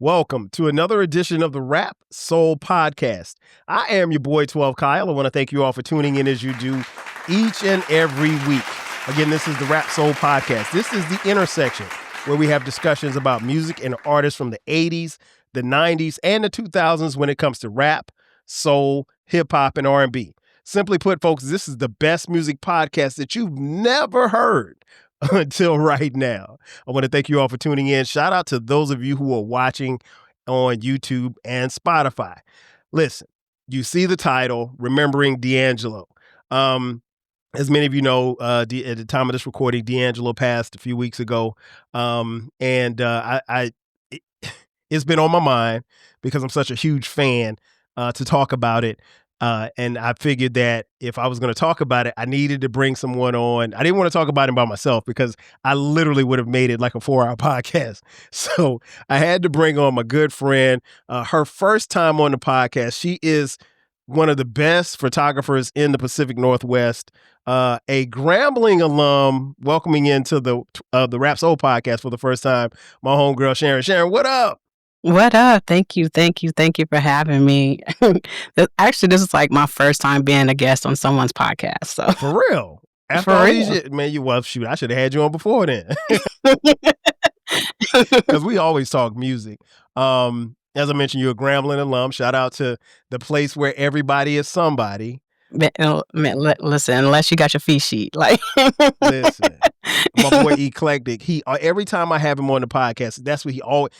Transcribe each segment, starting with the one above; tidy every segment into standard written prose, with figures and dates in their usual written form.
Welcome to another edition of the Rap Soul Podcast. I am your boy 12 Kyle. I want to thank you all for tuning in as you do each and every week. Again, this is the Rap Soul Podcast. This is the intersection where we have discussions about music and artists from the 80s, the 90s, and the 2000s when it comes to rap, soul, hip-hop, and R&B. Simply put, folks, this is the best music podcast that you've never heard until right now. I want to thank you all for tuning in. Shout out to those of you who are watching on YouTube and Spotify. Listen, you see the title, Remembering D'Angelo. As many of you know, at the time of this recording, D'Angelo passed a few weeks ago. It's been on my mind because I'm such a huge fan to talk about it. And I figured that if I was going to talk about it, I needed to bring someone on. I didn't want to talk about him by myself because I literally would have made it like a 4-hour podcast. So I had to bring on my good friend, her first time on the podcast. She is one of the best photographers in the Pacific Northwest, a Grambling alum, welcoming into the Rap Soul Podcast for the first time, my homegirl, Sharon. Sharon, what up? What up? Thank you for having me. Actually, this is like my first time being a guest on someone's podcast. So For real? After For all real. these years, man, shoot, I should have had you on before then. Because we always talk music. As I mentioned, you're a Grambling alum. Shout out to the place where everybody is somebody. Listen, unless you got your fee sheet, like Listen, my boy Eclectic. He every time I have him on the podcast, that's what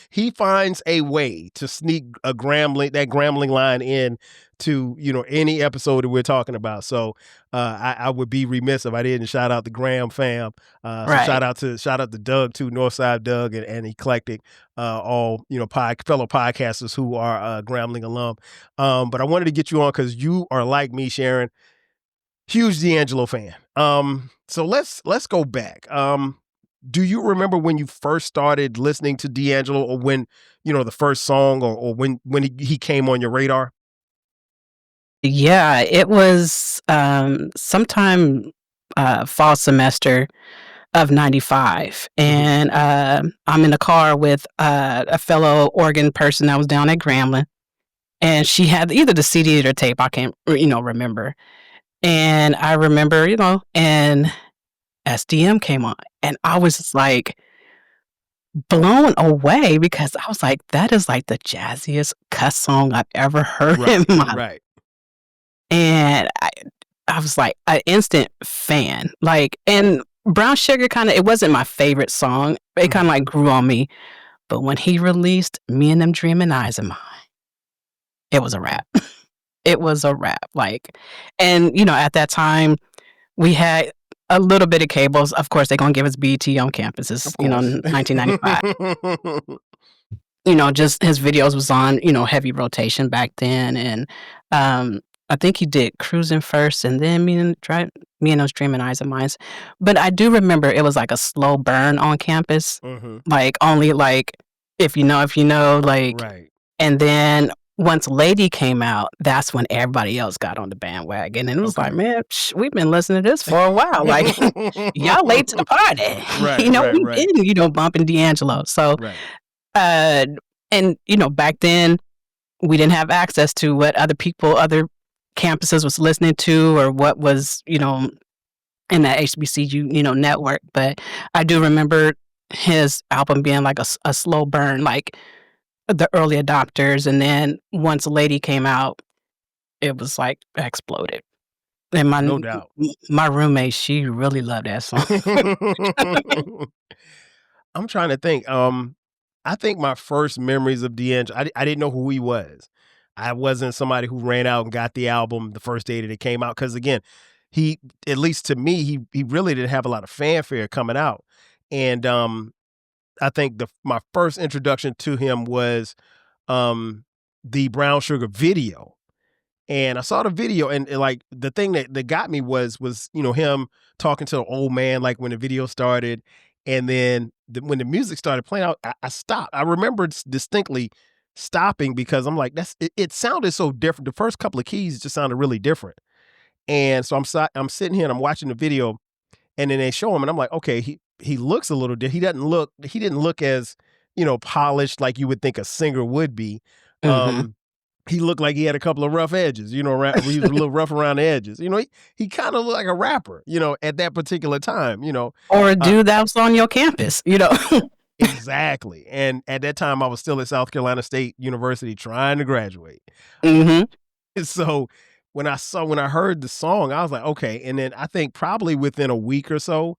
he finds a way to sneak that Grambling line in to any episode that we're talking about. So I would be remiss if I didn't shout out the Graham fam. So Right. shout out to Doug too, Northside Doug and Eclectic, all fellow podcasters who are Grambling alum. But I wanted to get you on because you are like me, Sharon, huge D'Angelo fan. So let's go back. Do you remember when you first started listening to D'Angelo, or when the first song, or when he came on your radar? Yeah, it was sometime fall semester of 95. And I'm in the car with a fellow Oregon person that was down at Grambling. And she had either the CD or the tape. I can't, remember. And I remember, and SDM came on. And I was just like blown away because I was like, that is like the jazziest cuss song I've ever heard in my life. Right. And I was like an instant fan. Like, and Brown Sugar it wasn't my favorite song. It kind of like grew on me. But when he released Me and Them Dreaming Eyes of Mine, it was a wrap. It was a wrap. Like, and at that time we had a little bit of cables. Of course, they're gonna give us BT on campuses, in 1995. Just his videos was on, heavy rotation back then. And I think he did Cruising first and then Me and Those Dreaming Eyes of Mine. But I do remember it was like a slow burn on campus. Like only like if you know, like Right. And then once Lady came out, that's when everybody else got on the bandwagon. And it was like, man, we've been listening to this for a while. Like, y'all late to the party. Right. We've been, bumping D'Angelo. So, Right. and, back then, we didn't have access to what other campuses was listening to or what was, in that HBCU, network. But I do remember his album being like a slow burn, like the early adopters. And then once Lady came out, it was like exploded. And No doubt. My roommate, she really loved that song. I'm trying to think. I think my first memories of D'Angelo, I didn't know who he was. I wasn't somebody who ran out and got the album the first day that it came out. Because again, he, at least to me, he really didn't have a lot of fanfare coming out. And I think my first introduction to him was the Brown Sugar video. And I saw the video, and like the thing that got me was him talking to the old man, like when the video started. And then when the music started playing out, I stopped. I remember distinctly stopping because I'm like, it sounded so different. The first couple of keys just sounded really different. And so I'm sitting here and I'm watching the video, and then they show him, and I'm like, okay, he looks a little different. He didn't look as polished like you would think a singer would be. Mhm. He looked like he had a couple of rough edges, he was a little rough around the edges. He kind of looked like a rapper, at that particular time. Or a Uh, dude that was on your campus, you know? exactly. And at that time, I was still at South Carolina State University trying to graduate. Mhm. And so when I heard the song, I was like, okay. And then I think probably within a week or so,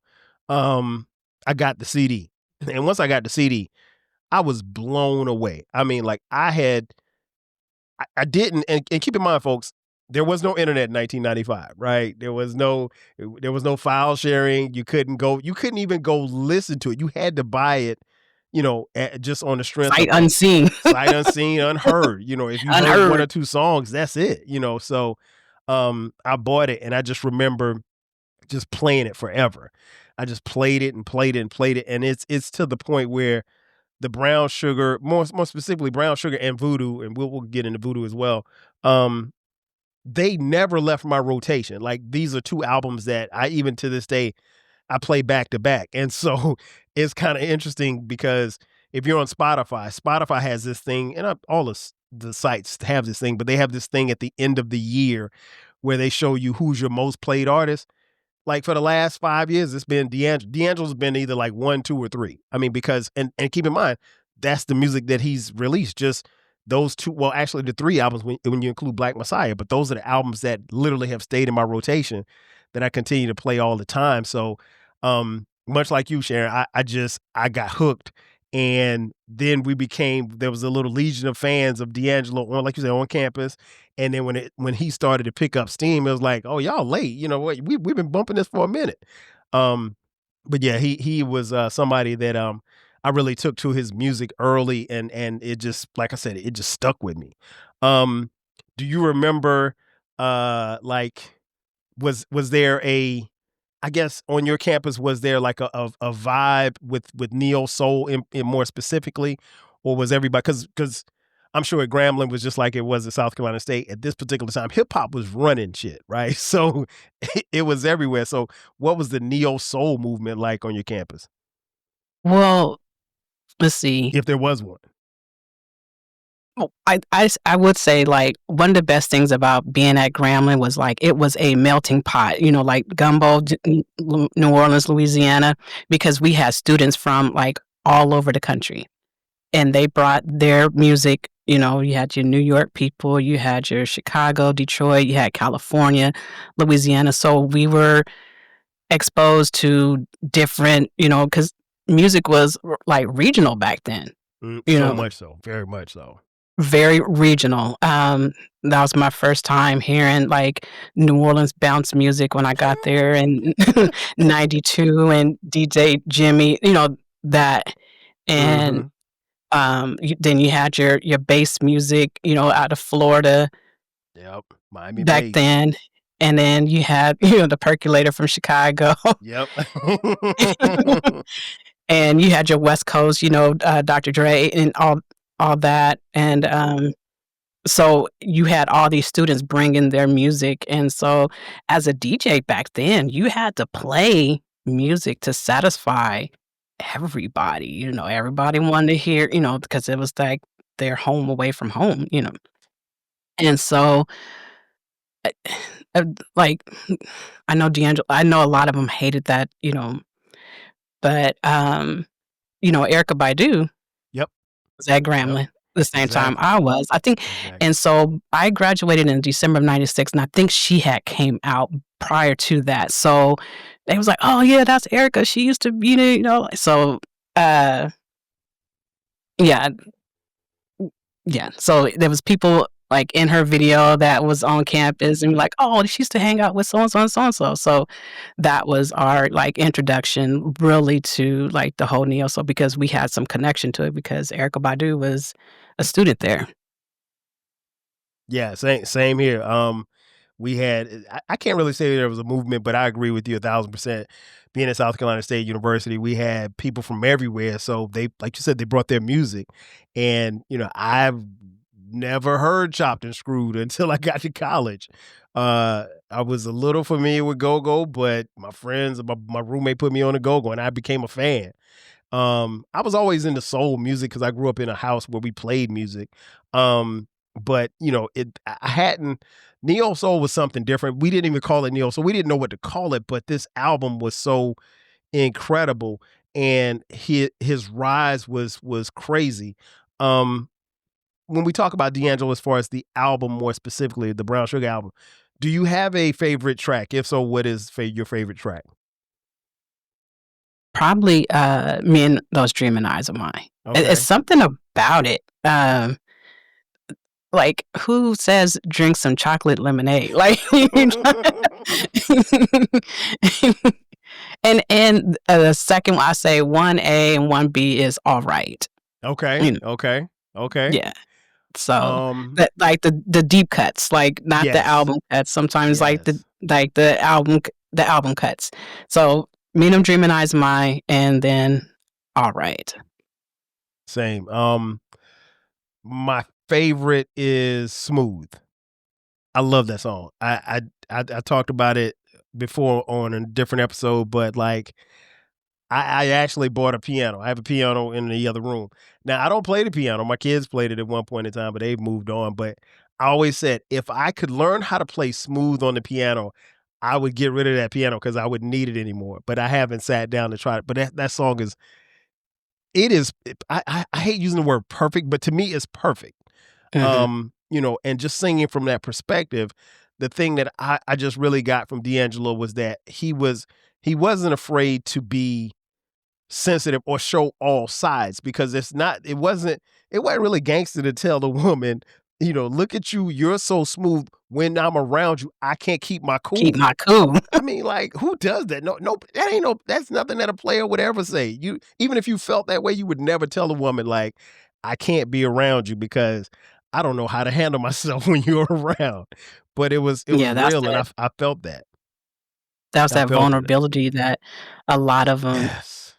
I got the CD. And once I got the CD, I was blown away. I mean, like I didn't, and keep in mind, folks, there was no internet in 1995, right? There was no file sharing. You couldn't even go listen to it. You had to buy it, just on the strength Sight of unseen. sight unseen, unheard. If you heard one or Unheard. two songs, that's it. So I bought it and I just remember just playing it forever. I just played it and played it and played it. And it's to the point where the brown sugar, more specifically brown sugar and voodoo, and we'll get into voodoo as well. Um, they never left my rotation. Like these are two albums that I even to this day I play back to back. And so it's kind of interesting because if you're on Spotify, Spotify has this thing, and all the sites have this thing, but they have this thing at the end of the year where they show you who's your most played artist. Like for the last 5 years, it's been D'Angelo. D'Angelo's been either like one, two, or three. I mean, because and keep in mind, that's the music that he's released. Just those two. Well, actually, the three albums when you include Black Messiah, but those are the albums that literally have stayed in my rotation that I continue to play all the time. So, much like you, Sharon, I got hooked, and then there was a little legion of fans of D'Angelo on, like you said, on campus. And then when he started to pick up steam, it was like, oh, y'all late. You know what? We've been bumping this for a minute. Um, but yeah, he was somebody that I really took to his music early, and it just, like I said, it just stuck with me. Um, do you remember like was there a, I guess on your campus, was there like a vibe with neo soul in more specifically, or was everybody, because I'm sure at Grambling was just like it was at South Carolina State at this particular time. Hip hop was running shit, right? So it was everywhere. So what was the neo soul movement like on your campus, Well, let's see. if there was one? Oh, I would say, like, one of the best things about being at Grambling was, like, it was a melting pot, like gumbo, New Orleans, Louisiana, because we had students from, like, all over the country, and they brought their music. You had your New York people, you had your Chicago, Detroit, you had California, Louisiana, so we were exposed to different, because music was, like, regional back then, you So know? much so, very much so. Very regional. That was my first time hearing, like, New Orleans bounce music when I got there in '92, and DJ Jimmy, that. And, Hmm. then you had your bass music, out of Florida Yep, Miami back bass. then, and then you had, the Percolator from Chicago, Yep. and you had your West Coast, Dr. Dre and all that, and, so you had all these students bringing their music, and so as a DJ back then, you had to play music to satisfy everybody. Everybody wanted to hear, because it was like their home away from home. And so, uh, like, I know D'Angelo, I know a lot of them hated that, but, Erykah Badu Yep. was at Yep. Grambling the same time Exactly. I was. I think, Exactly. and so I graduated in December of '96, and I think she had came out prior to that. So they was like, "Oh yeah, that's Erica. She used to be, So, uh, yeah, yeah. So there was people like in her video that was on campus and like, "Oh, she used to hang out with so and so and so and so." So that was our like introduction really to like the whole neo soul, because we had some connection to it because Erica Badu was a student there. Yeah, same here. We had, I can't really say there was a movement, but I agree with you 1,000%. Being at South Carolina State University, we had people from everywhere. So they, like you said, they brought their music, and I've never heard Chopped and Screwed until I got to college. I was a little familiar with Go Go, but my friends, my roommate put me on a Go Go, and I became a fan. I was always into soul music because I grew up in a house where we played music. Um, but I hadn't neo soul was something different. We didn't even call it neo soul. We didn't know what to call it, but this album was so incredible, and his rise was crazy. Um, when we talk about D'Angelo as far as the album, more specifically the Brown Sugar album, do you have a favorite track? If so, what is your favorite track? Probably, Me and Those Dreaming Eyes of Mine. It's Okay. something about it, like, who says, "Drink some chocolate lemonade?" Like, the second one, I say 1A and 1B is Alright. Okay. You know Okay. Okay. yeah. So, Um, that like, the deep cuts, like, not the yes. album cuts, sometimes, Yes. the album cuts. So, Me and Them Dreaming Eyes of Mine, and then Alright. Same. My favorite is Smooth. I love that song. I talked about it before on a different episode, but like I actually bought a piano. I have a piano in the other room. Now I don't play the piano. My kids played it at one point in time, but they've moved on. But I always said if I could learn how to play smooth on the piano, I would get rid of that piano because I wouldn't need it anymore. But I haven't sat down to try it. But that song is it is I hate using the word perfect, but to me it's perfect. Mhm. And just singing from that perspective, the thing that I just really got from D'Angelo was that he wasn't afraid to be sensitive or show all sides because it wasn't really gangster to tell the woman, look at you, you're so smooth. When I'm around you, I can't keep my Keep cool. my cool. I mean, like, who does that? No, no, that's nothing that a player would ever say. You even if you felt that way, you would never tell a woman like, I can't be around you because I don't know how to handle myself when you're around. But it was Yeah, real, and I felt that. that's I that felt it. vulnerability that a lot of them. Yes.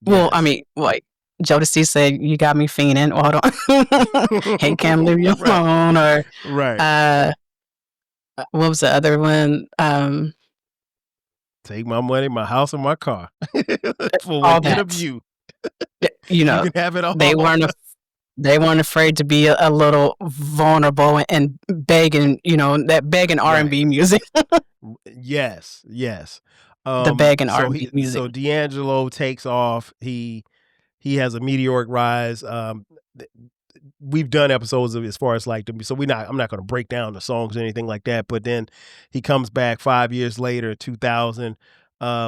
Well, I Yes. mean, like, Jodeci said, "You got me fiending." Oh, hold on. "Hey, can't leave you Right. alone," or, Right. uh, what was the other one? Take my money, my house, and my car. For what All good of that. you? You You know, can have it they all. weren't af they weren't afraid to be a little vulnerable and begging, that begging Right. R&B music. Yes, yes. The begging So R&B he music. so D'Angelo takes off. He has a meteoric rise. Th- we've done episodes of as far as like so I'm not going to break down the songs or anything like that. But then he comes back 5 years later, 2000,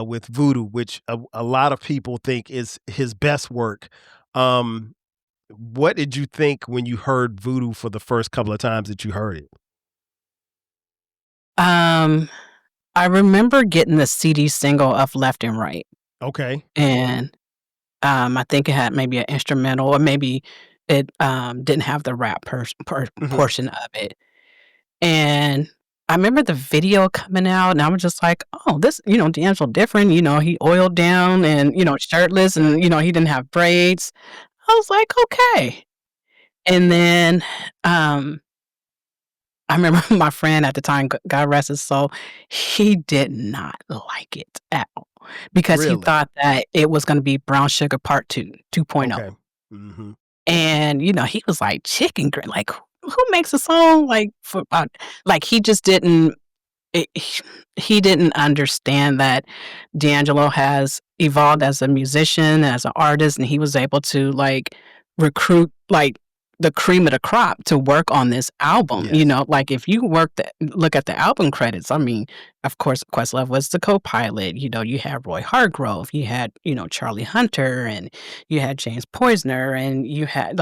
with Voodoo, which a lot of people think is his best work. Um, what did you think when you heard Voodoo for the first couple of times that you heard it? Um, I remember getting the CD single of Left and Right, Okay. and I think it had maybe an instrumental, or maybe it, didn't have the rap Hmm. portion of it, and I remember the video coming out, and I was just like, "Oh, this, D'Angelo different," he oiled down and, shirtless and, he didn't have braids. I was like, "Okay," and then, um, I remember my friend at the time, God rest his soul, he did not like it at all because he Really? thought that it was gonna be Brown Sugar Part 2, 2.0. Okay. Hmm. And, he was like, "Chicken Grin," like, who makes a song like for like, he just didn't it he didn't understand that D'Angelo has evolved as a musician, as an artist, and he was able to, like, recruit, like, the cream of the crop to work on this album, Yes. like, if you look at the album credits, I mean, of course, Questlove was the co-pilot, you had Roy Hargrove, you had, Charlie Hunter, and you had James Poisner, and you had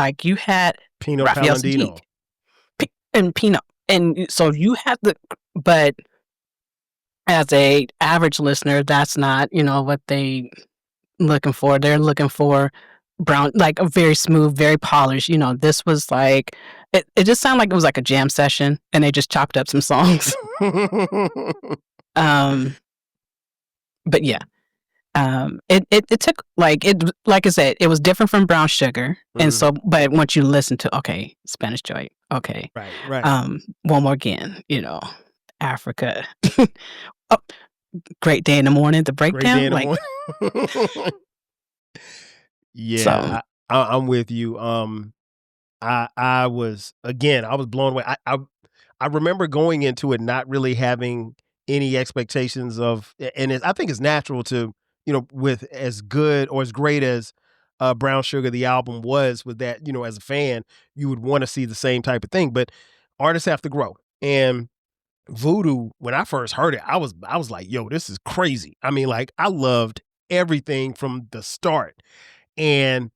Pino Raphael Saadiq, Palladino. and Peanut, and so you had but as a average listener, that's not, what they looking for. They're looking for brown, like a very smooth, very polished. This was like it just sounded like it was like a jam session and they just chopped up some songs. Um, but yeah. It took like I said, it was different from Brown Sugar. And Mhm. so but once you listen to okay, Spanish Joy, okay, Right, right. one more again, Africa. Oh, Great Day in the Morning, the Great day breakdown, in the like morning. So Yeah, I'm with you. I was again, I was blown away. I remember going into it not really having any expectations of, and I think it's natural to, with as good or as great as Brown Sugar the album was, with that, as a fan, you would want to see the same type of thing. But artists have to grow, and Voodoo, when I first heard it, I was like, "Yo, this is crazy." I mean, like, I loved everything from the start, and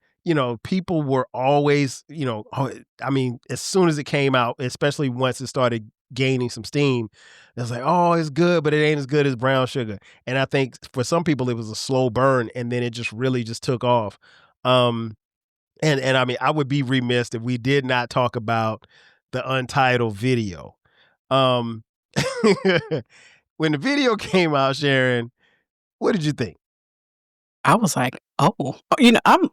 people were always, I mean, as soon as it came out, especially once it started gaining some steam, it was like, "Oh, it's good, but it ain't as good as Brown Sugar." And I think for some people, it was a slow burn, and then it just really just took off. Um, and I mean, I would be remiss if we did not talk about the Untitled video. Um, when the video came out, Sharon, what did you think? I was like, "Oh." I'm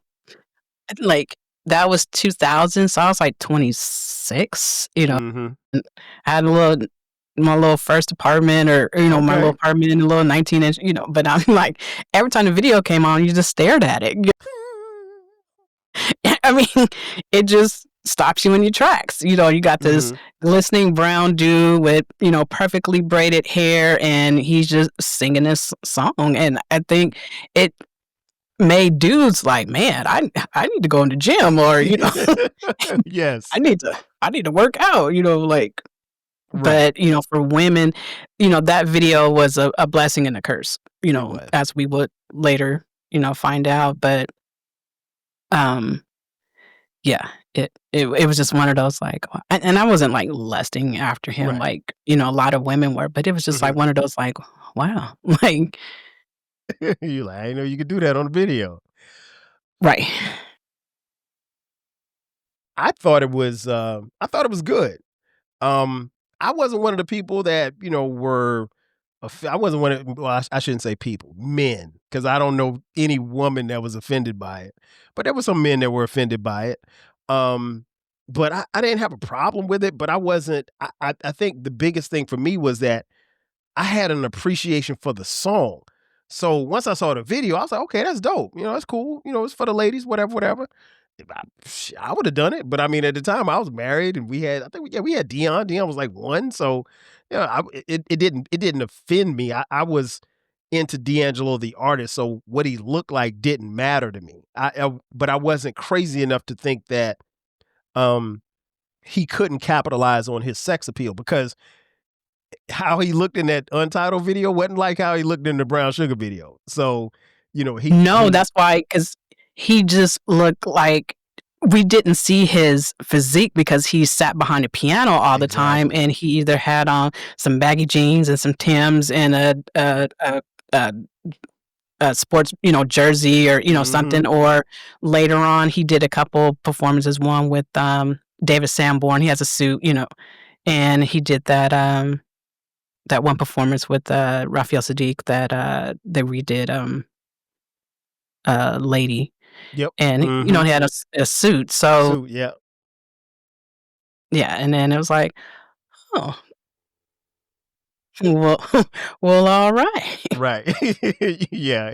like, that was 2000, so I was like 26, Mhm. I had my little first apartment or, my little Okay. apartment in a little 19-inch, but I'm like, every time the video came on, you just stared at it. I mean, it just stops you in your tracks. You got this Mhm. glistening brown dude with, perfectly braided hair, and he's just singing this song. And I think it made dudes like, man, I need to go in the gym, or, Yes. I need to work out, like, Right. but, for women, that video was a blessing and a curse, It was. as we would later, find out. But, um, yeah, it was just one of those, like, and I wasn't, like, lusting after him Right. like, a lot of women were, but it was just, like, Mhm. one of those, like, wow, like, You like, "I didn't know you could do that on the video." right. I thought it was good. Um, I wasn't one of the people that, I wasn't one of, well, I shouldn't say people, men, because I don't know any woman that was offended by it, but there were some men that were offended by it. Um, but I didn't have a problem with it, but I wasn't I think the biggest thing for me was that I had an appreciation for the song. So once I saw the video, I was like, "Okay, that's dope. That's cool. It's for the ladies, whatever, whatever." If I would have done it, but I mean, at the time, I was married, and we had, I think, yeah, we had Dion. Dion was like one, so yeah, it didn't offend me. I was into D'Angelo the artist, so what he looked like didn't matter to me. But I wasn't crazy enough to think that um he couldn't capitalize on his sex appeal, because how he looked in that Untitled video wasn't like how he looked in the Brown Sugar video. So, he No, that's why, because he just looked like we didn't see his physique because he sat behind a piano all the time, exactly. and he either had on some baggy jeans and some Timbs and a sports, jersey, or, Mhm. something, or later on, he did a couple performances, one with, David Sanborn. He has a suit, and he did that one performance with, Raphael Saadiq, that, they redid, Lady. Yep. And, Mhm. he had a suit, so So, yeah. yeah, and then it was like, "Oh, well well, alright." Right. Yeah,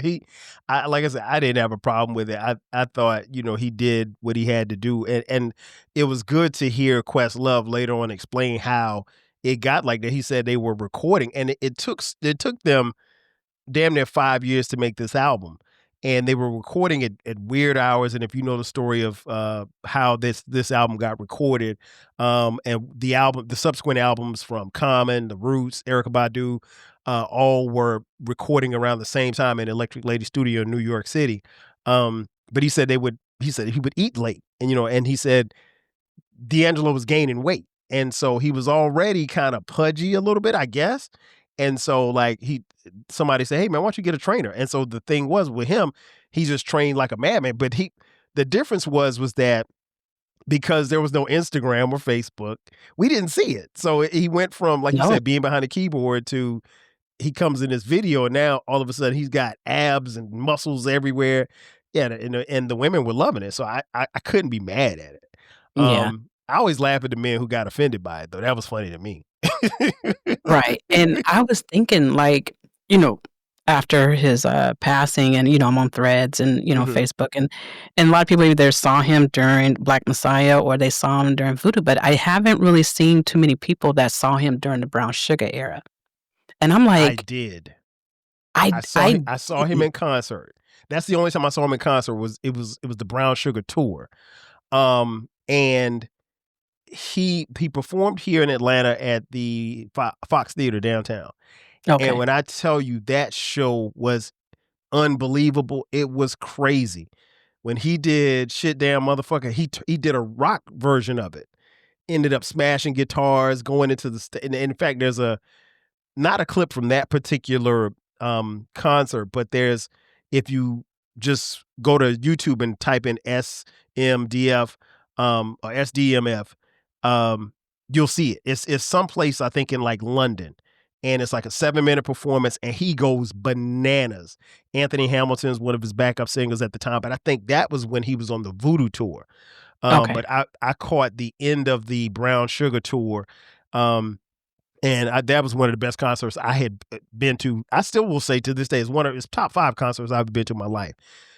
like I said, I didn't have a problem with it. I thought, he did what he had to do, and it was good to hear Questlove later on explain how it got like that. He said they were recording, and it took them damn near 5 years to make this album, and they were recording it at weird hours. And if you know the story of, how this album got recorded, and the subsequent albums from Common, The Roots, Erykah Badu, all were recording around the same time in Electric Lady Studio in New York City. But he said he would eat late, and he said D'Angelo was gaining weight, and so he was already kinda pudgy a little bit, I guess, and so, like, somebody said, "Hey, man, why don't you get a trainer?" And so the thing was with him, he just trained like a madman, but the difference was that because there was no Instagram or Facebook, we didn't see it. So he went from, like you No. said, being behind a keyboard to, he comes in this video, and now all of a sudden he's got abs and muscles everywhere. Yeah, and the women were loving it, so I couldn't be mad at it. Yeah, I always laugh at the men who got offended by it, though. That was funny to me. right, and I was thinking, like, you know, after his, passing and, I'm on Threads and, Mhm. Facebook, and a lot of people either saw him during Black Messiah or they saw him during Voodoo, but I haven't really seen too many people that saw him during the Brown Sugar era, and I'm I like, did. I I saw him didn't. in concert. That's the only time I saw him in concert was the Brown Sugar tour. And he performed here in Atlanta at the Fox Theater downtown. And Okay, when I tell you that show was unbelievable, it was crazy. When he did Shit Damn Motherfucker, he did a rock version of it. Ended up smashing guitars, going into the and in fact, there's a not a clip from that particular concert, but there's if you just go to YouTube and type in SMDF or SDMF, you'll see it. It's someplace I think in like London, and it's like a 7-minute performance, and he goes bananas. Anthony Hamilton's one of his backup singers at the time, but I think that was when he was on the Voodoo tour. okay. But I caught the end of the Brown Sugar tour. Um, and that was one of the best concerts I had been to. I still will say to this day, it's one of his top 5 concerts I've been to in my life.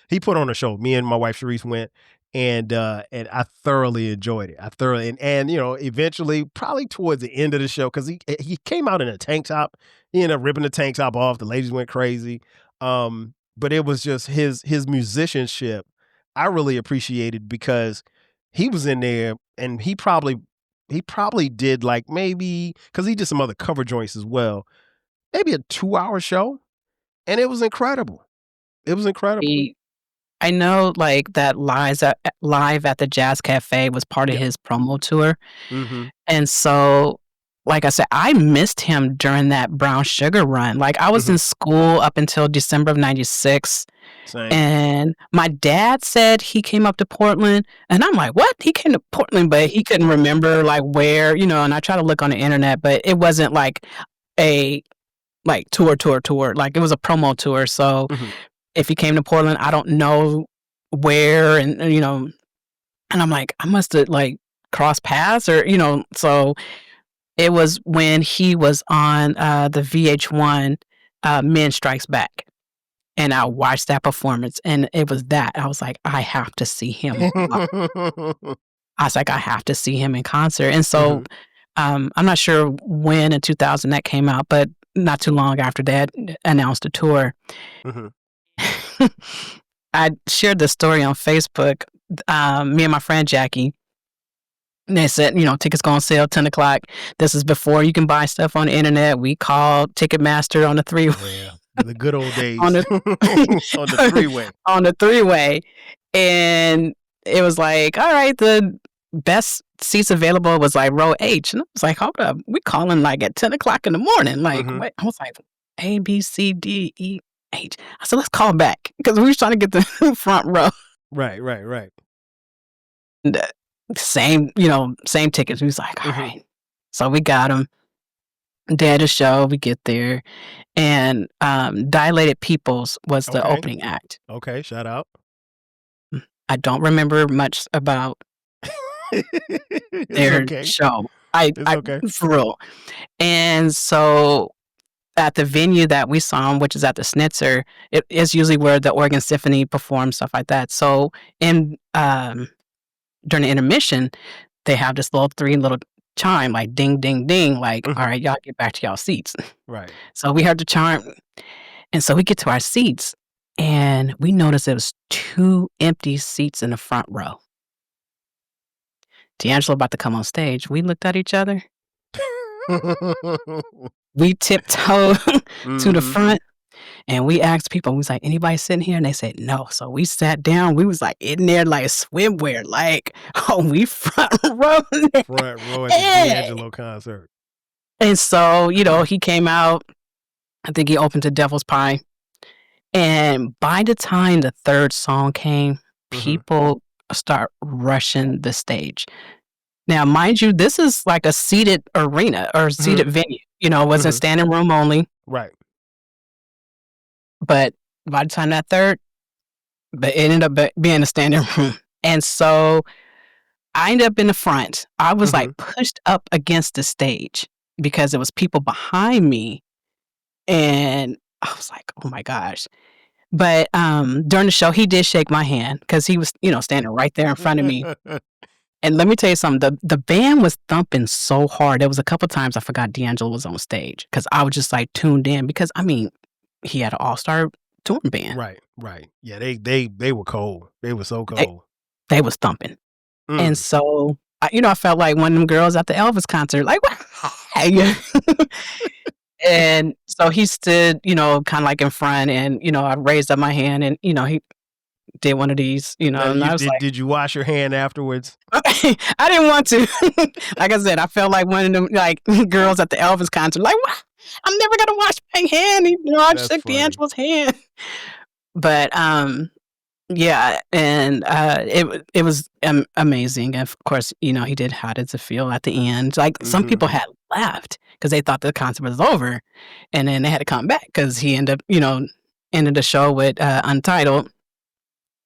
He put on a show. Me and my wife Sharice went, and I thoroughly enjoyed it. I thoroughly and eventually, probably towards the end of the show, because he came out in a tank top. He ended up ripping the tank top off. The ladies went crazy. But it was just his musicianship. I really appreciated because he was in there, and he probably did like maybe because he did some other cover joints as well. Maybe a 2-hour show, and it was incredible. It was incredible. He I know, like, that Live at the Jazz Cafe was part of Yep. his promo tour, Mhm. and so, like I said, I missed him during that Brown Sugar run. Like, I was in Mhm. school up until December of '96, Same. and my dad said he came up to Portland, and I'm like, "What? He came to Portland?" But he couldn't remember, like, where, and I tried to look on the internet, but it wasn't like a, like, tour. Like, it was a promo tour, so Mhm. if he came to Portland, I don't know where, and I'm like, I must have, like, crossed paths or, so it was when he was on, the VH1, Men Strikes Back, and I watched that performance, and it was that. I was like, "I have to see him live." I was like, "I have to see him in concert," and so, Mhm. I'm not sure when in 2000 that came out, but not too long after that, announced a tour. Mhm. I shared this story on Facebook. Me and my friend Jackie, they said, tickets go on sale 10 o'clock. This is before you can buy stuff on the internet. We called Ticketmaster on the three Yeah, the good old on days the on the three-way. on the three-way, and it was like, all right, the best seats available was like row H, and I was like, hold up, we calling like at 10 o'clock in the morning. Like, Mhm. wait, I was like, A, B, C, D, E, H. I said, let's call back because we was trying to get the front row. Right, right, right. And, same tickets. We was like, all Mhm. right. So we got them. Day of the show, we get there, and Dilated Peoples was the Okay. opening act. Okay, shout out. I don't remember much about It's their okay. show. I It's I okay. for real. And so at the venue that we saw 'em, which is at the Schnitzer, it is usually where the Oregon Symphony performs, stuff like that. So in during the intermission, they have this little 3 little chime, like ding, ding, ding, like, "All Mhm. right, y'all get back to y'all seats." Right. So we heard the chime, and so we get to our seats, and we noticed there was 2 empty seats in the front row. D'Angelo about to come on stage. We looked at each other. We tiptoed to the Mhm. front, and we asked people, we was like, "Anybody sitting here?" And they said, "No." So we sat down. We was, like, in there like swimwear, like, "Oh, we front row now." Front row at the Hey. D'Angelo concert. And so, he came out. I think he opened to Devil's Pie, and by the time the 3rd song came, Mhm. people start rushing the stage. Now, mind you, this is like a seated arena or Mhm. seated venue, it wasn't Mhm. standing room only, Right. but by the time that 3rd, but it ended up being a standing room, and so I ended up in the front. I was, like, Mhm. pushed up against the stage because there was people behind me, and I was like, "Oh my gosh." But, during the show, he did shake my hand because he was, standing right there in front of me. And let me tell you something, the band was thumping so hard. There was a couple times I forgot D'Angelo was on stage because I was just, like, tuned in because, I mean, he had an all-star touring band. Right, right. Yeah, they were cold. They were so They cold. they was thumping. And Mm. so, I felt like one of them girls at the Elvis concert, like, "Hey." And so he stood, kinda, like, in front and, I raised up my hand and, he did one of these, Now and you I was like did you wash your hand afterwards? I didn't want to. Like I said, I felt like one of them, like, girls at the Elvis concert, like, "What? I'm never gonna wash my hand," I That's shook funny. D'Angelo's hand. But, yeah, and, it was, amazing. Of course, he did "How Does It Feel" at the end. Like, some Mhm. people had left because they thought the concert was over, and then they had to come back because he ended up, ended the show with, Untitled,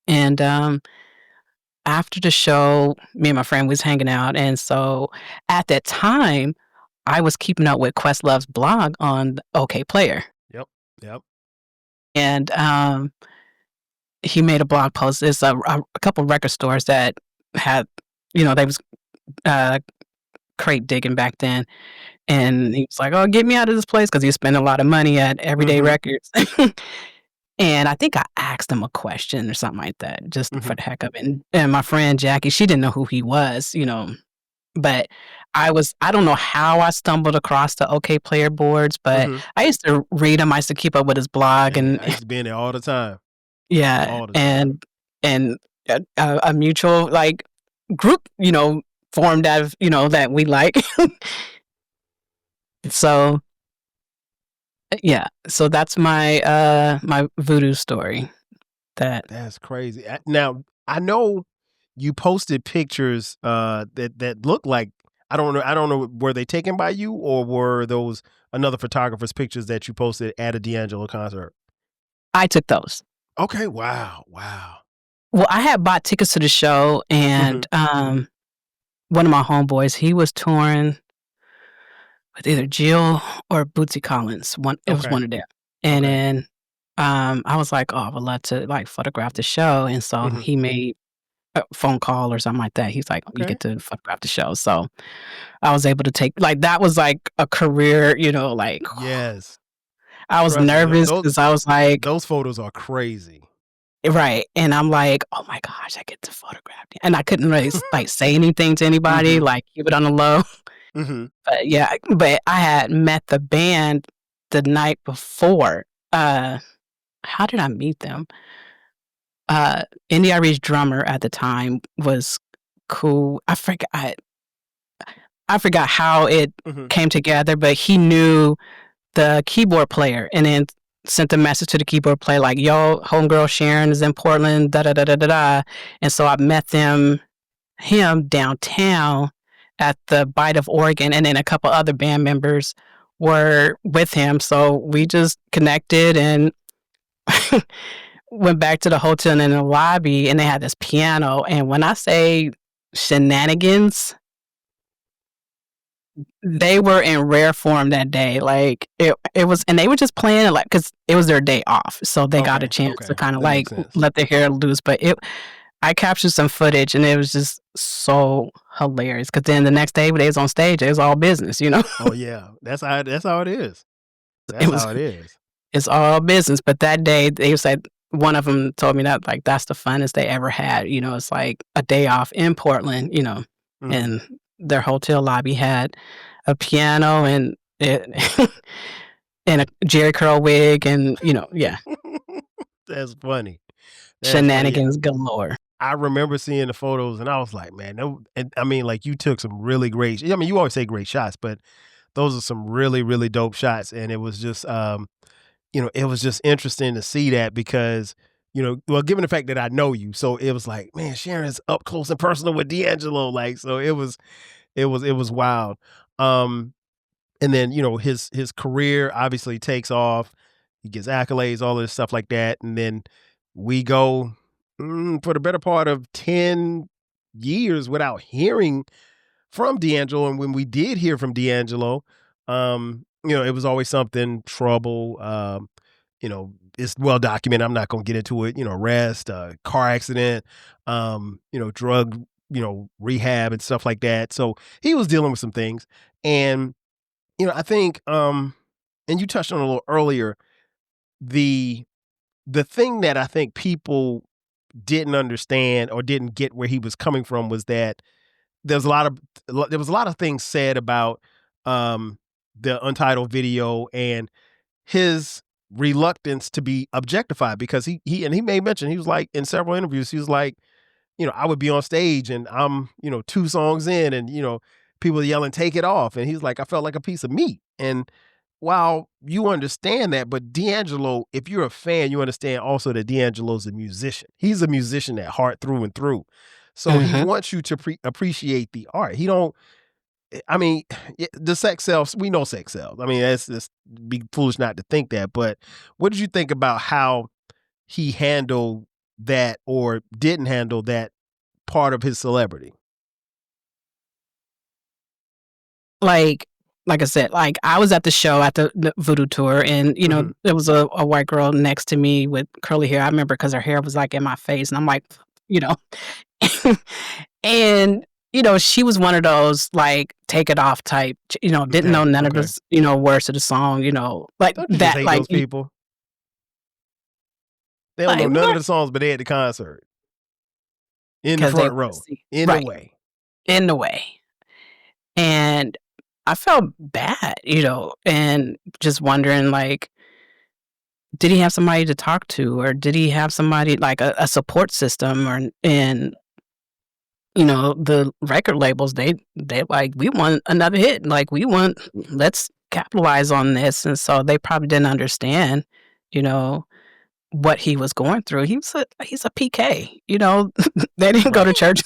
and, after the show, me and my friend was hanging out, and so, at that time, I was keeping up with Questlove's blog on OK Player, Yep, yep. and, he made a blog post. There's a couple record stores that had, they was, uh, crate digging back then, and he was like, "Oh, get me out of this place," because he was spending a lot of money at Everyday Mhm, Records. And I think I asked him a question or something like that just for mhm, the heck of it, and my friend Jackie, she didn't know who he was, but I don't know how I stumbled across the OK Player boards, but mhm. I used to read him, I used to keep up with his blog Hey, and I used to be in there all the time, yeah, all the time. and a mutual, like, group, formed out of, that we like. So, yeah, so that's my voodoo story that That's crazy. Now, I know you posted pictures, that look like I don't know, were they taken by you, or were those another photographer's pictures that you posted at a D'Angelo concert? I took those. Okay, wow, wow. Well, I had bought tickets to the show, Mhm. and, one of my homeboys, he was touring with either Jill or Bootsy Collins, it was Okay, one of them, and okay. then, I was like, "Oh, I would love to, like, photograph the show," and so Mhm. he made a phone call or something like that. He's like, "You Okay. get to photograph the show," so I was able to take like, that was like a career, like, Yes. I was Trust me, nervous because I was like those photos are crazy. right, and I'm like, "Oh my gosh, I get to photograph," and I couldn't really like, say anything to anybody, Mhm, like, keep it on the low. mhm. But yeah, but I had met the band the night before. How did I meet them? NDRE's drummer at the time was cool. I forgot how it Mhm. came together, but he knew the keyboard player and then sent a message to the keyboard player like, "Yo, homegirl Sharon is in Portland, da da da da da da." And so I met him downtown at the Bite of Oregon, and then a couple other band members were with him. So we just connected and went back to the hotel and in the lobby, and they had this piano. And when I say shenanigans, they were in rare form that day. Like it was, and they were just playing it like because it was their day off, so they got a Okay, chance to okay. kind of That like makes sense. let their hair loose. But I captured some footage and it was just so hilarious. Cause then the next day when they was on stage, it was all business. Oh, yeah. That's how it is. It That's was how it is. it's all business. But that day they said one of them told me that like that's the funnest they ever had. It's like a day off in Portland, Mhm. and their hotel lobby had a piano and it and a Jerry curl wig and yeah, That's funny. That's funny. Yeah, shenanigans galore. I remember seeing the photos and I was like, "Man, no," and I mean, like, you took some really great I mean, you always say great shots, but those are some really, really dope shots, and it was just, it was just interesting to see that because, well, given the fact that I know you, so it was like, "Man, Sharon's up close and personal with D'Angelo," like, so it was wild. Um, and then, his career obviously takes off. He gets accolades, all this stuff like that, and then we go, for the better part of 10 years without hearing from D'Angelo, and when we did hear from D'Angelo, it was always something trouble. it's well documented. I'm not going to get into it. Arrest, car accident, drug, rehab and stuff like that. So he was dealing with some things. And, I think, and you touched on it a little earlier, the thing that I think people didn't understand or didn't get where he was coming from was that there was a lot of things said about the Untitled video and his reluctance to be objectified, because he made mention, he was like, in several interviews, he was like, I would be on stage and I'm, 2 songs in and, people yelling, "Take it off." And he's like, I felt like a piece of meat. And while you understand that, but D'Angelo, if you're a fan, you understand also that D'Angelo's a musician. He's a musician at heart through and through. So he Mhm. wants you to appreciate the art. He don't, I mean, the sex sells. We know sex sells. I mean, that's just be foolish not to think that. But what did you think about how he handled that or didn't handle that part of his celebrity? Like like I said, like, I was at the show at the Voodoo tour, and, Mhm. there was a white girl next to me with curly hair. I remember because her hair was, like, in my face, and I'm like, you know and, she was one of those, like, take it off type, didn't know Okay, none of the okay. s words of the song, like Don't you just that, hate like, those people? They don't know like, none of "What?" the songs, but they at the concert in the 'Cause they front wanna row, see in the right, way. in the way. And I felt bad, and just wondering, like, did he have somebody to talk to, or did he have somebody like a support system, or and the record labels, they like, we want another hit, like, we want, let's capitalize on this, and so they probably didn't understand, you know what he was going through. He's a PK, they didn't go to Right. church,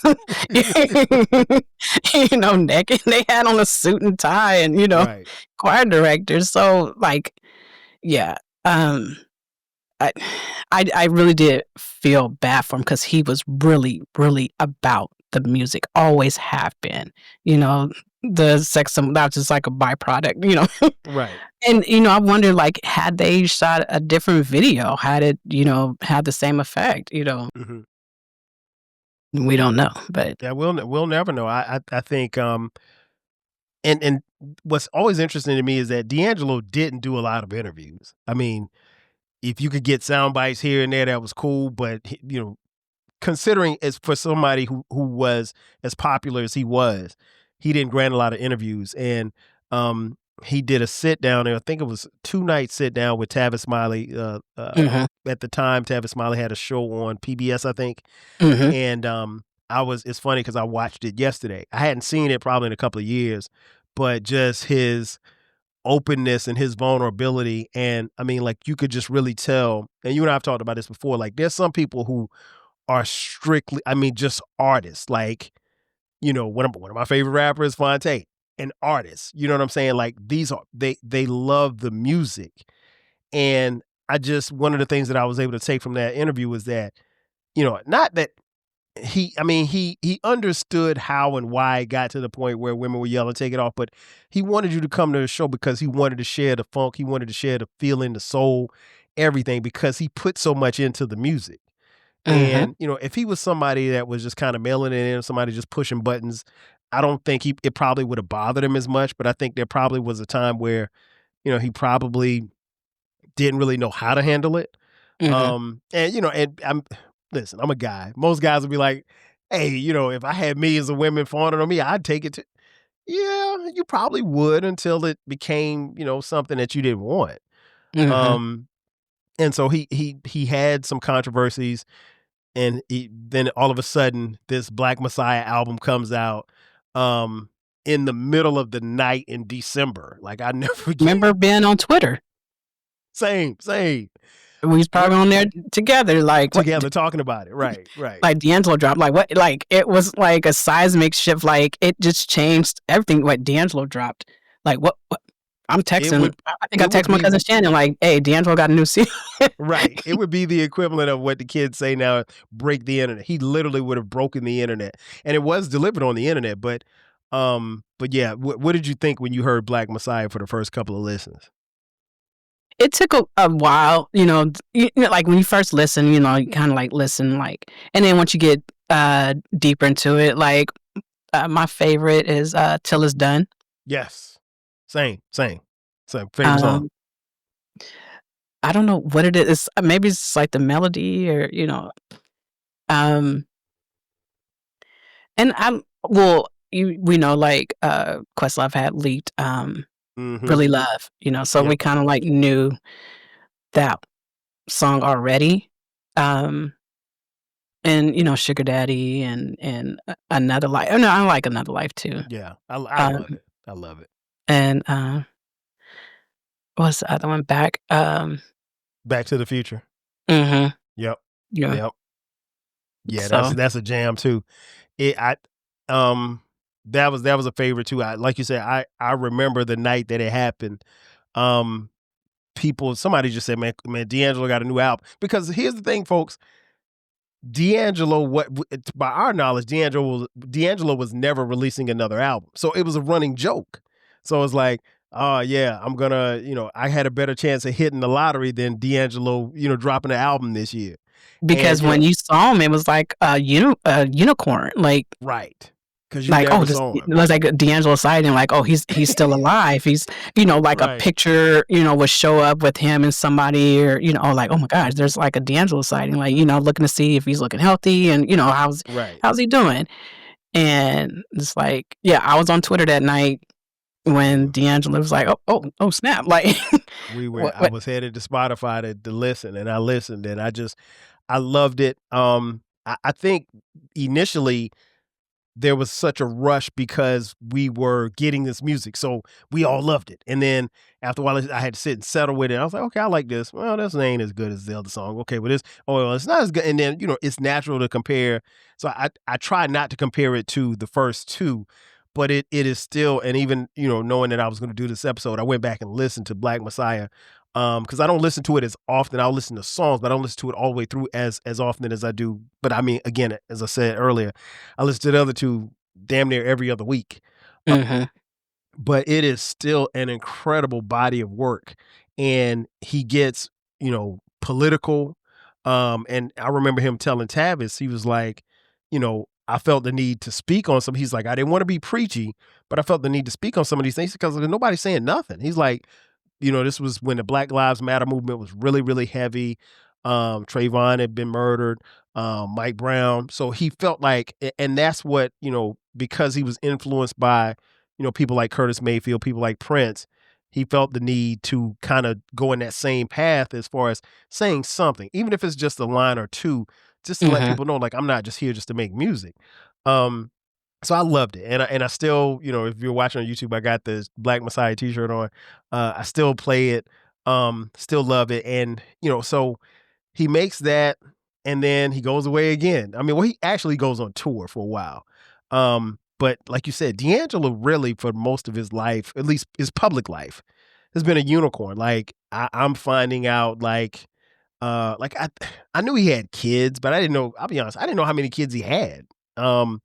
naked. They had on a suit and tie and, Right. choir directors. So, like, yeah, um, I I really did feel bad for him because he was really, really about the music, always have been, you know, the sex, that was just like a byproduct, Right. And, I wonder, like, had they shot a different video, had it, had the same effect, Mhm. We don't know, but Yeah, we'll never know. I think, and what's always interesting to me is that D'Angelo didn't do a lot of interviews. I mean, if you could get sound bites here and there, that was cool, but considering as for somebody who was as popular as he was, he didn't grant a lot of interviews. And he did a sit down there. I think it was 2 night sit down with Tavis Smiley. Mhm, At the time, Tavis Smiley had a show on PBS, I think. mhm, And it's funny because I watched it yesterday. I hadn't seen it probably in a couple of years, but just his openness and his vulnerability. And I mean, like, you could just really tell, and you and I have talked about this before, like, there's some people who are strictly, I mean, just artists. Like, one of my favorite rappers, Fonte, an artist. You know what I'm saying? Like, these are they love the music. And I just one of the things that I was able to take from that interview was that, not that he understood how and why it got to the point where women were yelling, "Take it off," but he wanted you to come to the show because he wanted to share the funk, he wanted to share the feeling, the soul, everything, because he put so much into the music. mhm, And, if he was somebody that was just kind of mailing it in, somebody just pushing buttons, I don't think it probably would have bothered him as much. But I think there probably was a time where, he probably didn't really know how to handle it. mhm, And listen, I'm a guy. Most guys would be like, "Hey, if I had millions of women fawning on me, I'd take it to." Yeah, you probably would until it became, something that you didn't want. mhm. Um, and so he had some controversies, and then all of a sudden, this Black Messiah album comes out, um, in the middle of the night in December. Like, I never forget. Remember being on Twitter? Same, same. We was What probably on there together, like, what together talking about it. Right, right. like, D'Angelo dropped, like, what, like, it was like a seismic shift, like, it just changed everything, what D'Angelo dropped. Like, what I'm It texting, would I think I it would text my be cousin Shannon, like, "Hey, D'Angelo got a new CD." right. It would be the equivalent of what the kids say now, break the internet. He literally would have broken the internet. And it was delivered on the internet, but yeah, what did you think when you heard Black Messiah for the first couple of listens? It took a while, like, when you first listen, you kinda, like, listen, like and then once you get, deeper into it, like, my favorite is, "Till It's Done." Yes. Same, same. Same. Favorite song. Um, I don't know what it is. Maybe it's, like, the melody or, um, and I'm well, we know, like, Questlove had leaked, Mhm. "Really Love," so we Yep. kinda, like, knew that song already. Um And, Sugar Daddy and Another Life. Oh, no, I like Another Life too. Yeah. I love Um, it. I love it. and, what's the other one? Back to the Future. Mhm, Yep. yeah. Yep. Yeah, So that's a jam too. It I um that was a favorite too. I like you said, I remember the night that it happened. Um somebody just said, man, D'Angelo got a new album. Because here's the thing, folks. D'Angelo, by our knowledge, D'Angelo was never releasing another album. So it was a running joke. So it's like, oh yeah, I'm gonna, I had a better chance of hitting the lottery than D'Angelo, dropping an album this year. And because when you saw him, it was like a unicorn, right. Because you "Oh, never this" saw it him. was like a D'Angelo sighting, like, "Oh, he's still alive." He's like a Right. picture, would show up with him and somebody or, like, "Oh my gosh, there's like a D'Angelo sighting," like, looking to see if he's looking healthy and, Right. how's he doing? And it's like, yeah, I was on Twitter that night We when were D'Angelo was like, "Oh, oh, oh, snap!" Like, I what? was headed to Spotify to listen, and I listened, and I loved it. I think initially there was such a rush because we were getting this music, so we all loved it. And then after a while, I had to sit and settle with it. I was like, okay, I like this. Well, this ain't as good as the other song. Okay, but well, it's not as good. And then it's natural to compare. So I try not to compare it to the first two, but it is still. And even knowing that I was going to do this episode, I went back and listened to Black Messiah. Because I don't listen to it as often. I'll listen to songs, but I don't listen to it all the way through as often as I do. But I mean, again, as I said earlier, I listen to the other two damn near every other week. Uh, Mhm, but it is still an incredible body of work. And he gets, political. And I remember him telling Tavis, he was like, I felt the need to speak on some. He's like, I didn't want to be preachy, but I felt the need to speak on some of these things because nobody's saying nothing. He's like, this was when the Black Lives Matter movement was really, really heavy. Trayvon had been murdered, Mike Brown. So he felt like, and that's what, because he was influenced by, people like Curtis Mayfield, people like Prince, he felt the need to kind of go in that same path as far as saying something, even if it's just a line or two, just to let mhm. people know, like, I'm not just here just to make music. Um, so I loved it, and I still, if you're watching on YouTube, I got this Black Messiah T-shirt on. I still play it, still love it, and so he makes that, and then he goes away again. I mean, well, he actually goes on tour for a while, but like you said, D'Angelo really for most of his life, at least his public life, has been a unicorn. Like I'm finding out, like I knew he had kids, but I didn't know. I'll be honest, I didn't know how many kids he had. Um,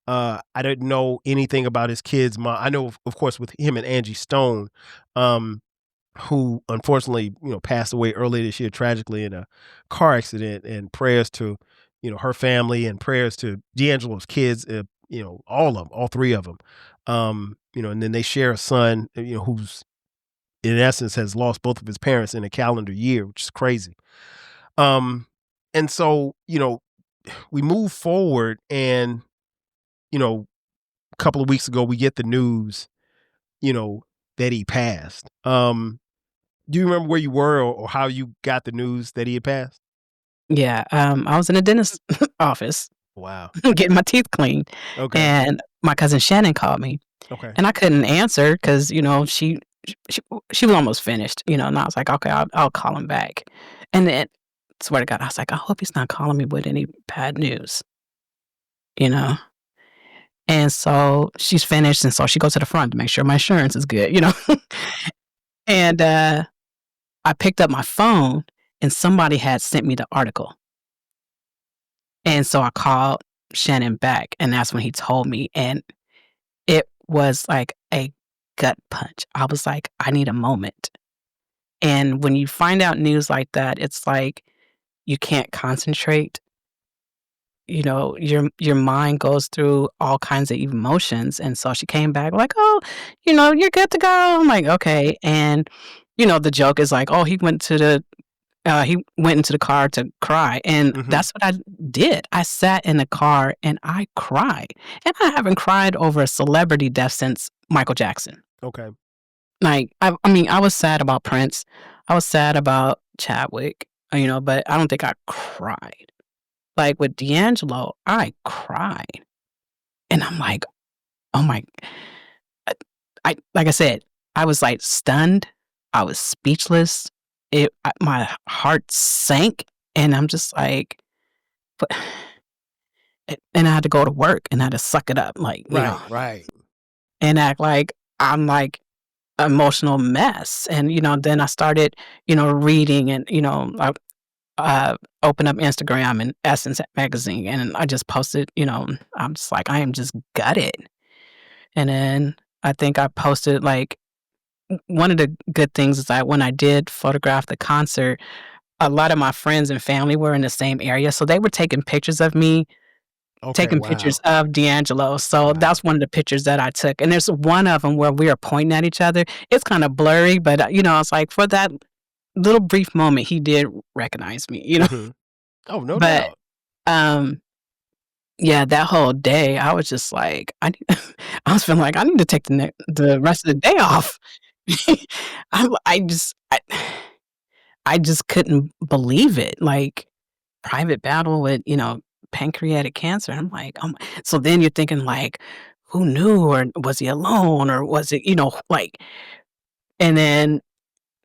I didn't know anything about his kids' mom. I know, of course, with him and Angie Stone, um, who unfortunately, passed away earlier this year tragically in a car accident. And prayers to, her family and prayers to D'Angelo's kids. All three of them. And then they share a son, who's in essence has lost both of his parents in a calendar year, which is crazy. Um, and so, we move forward, and you know couple of weeks ago, we get the news, you know, that he passed. Do you remember where you were, or how you got the news that he had passed? Yeah, I was in a dentist's office Wow. getting my teeth cleaned, Okay. and my cousin Shannon called me, Okay. and I couldn't answer because she she was almost finished, and I was like, "Okay, I'll call him back." And then, swear to God, I was like, "I hope he's not calling me with any bad news," you know? And so she's finished, and so she goes to the front to make sure my insurance is good. And, I picked up my phone, and somebody had sent me the article, and so I called Shannon back, and that's when he told me, and it was like a gut punch. I was like, "I need a moment." And when you find out news like that, it's like you can't concentrate. You know, your mind goes through all kinds of emotions, and so she came back like, "Oh, you're good to go." I'm like, "Okay," and, the joke is like, "Oh, he went into the car to cry," and Mhm. that's what I did. I sat in the car and I cried, and I haven't cried over a celebrity death since Michael Jackson. Okay. Like, I mean, I was sad about Prince, I was sad about Chadwick, but I don't think I cried. Like, with D'Angelo, I cried, and I'm like, "Oh my." I like I said, I was, like, stunned, I was speechless, my heart sank, and I'm just like, "But." And I had to go to work, and I had to suck it up, like, Right, right. and act like I'm, like, emotional mess, and, then I started, reading and, opened up Instagram and Essence magazine, and I just posted, I'm just like, "I am just gutted." And then I think I posted, like, one of the good things is that when I did photograph the concert, a lot of my friends and family were in the same area, so they were taking pictures of me, Okay, taking pictures wow. of D'Angelo, so Wow. that's one of the pictures that I took, and there's one of them where we are pointing at each other. It's kinda blurry, but, it's like for that little brief moment, he did recognize me. Mhm. Oh, no But, doubt. um, yeah, that whole day, I was just like, I need I was feeling like I need to take the rest of the day off. I just couldn't believe it, like, private battle with, pancreatic cancer, I'm like, so then you're thinking like, who knew, or was he alone, or was it, like, and then,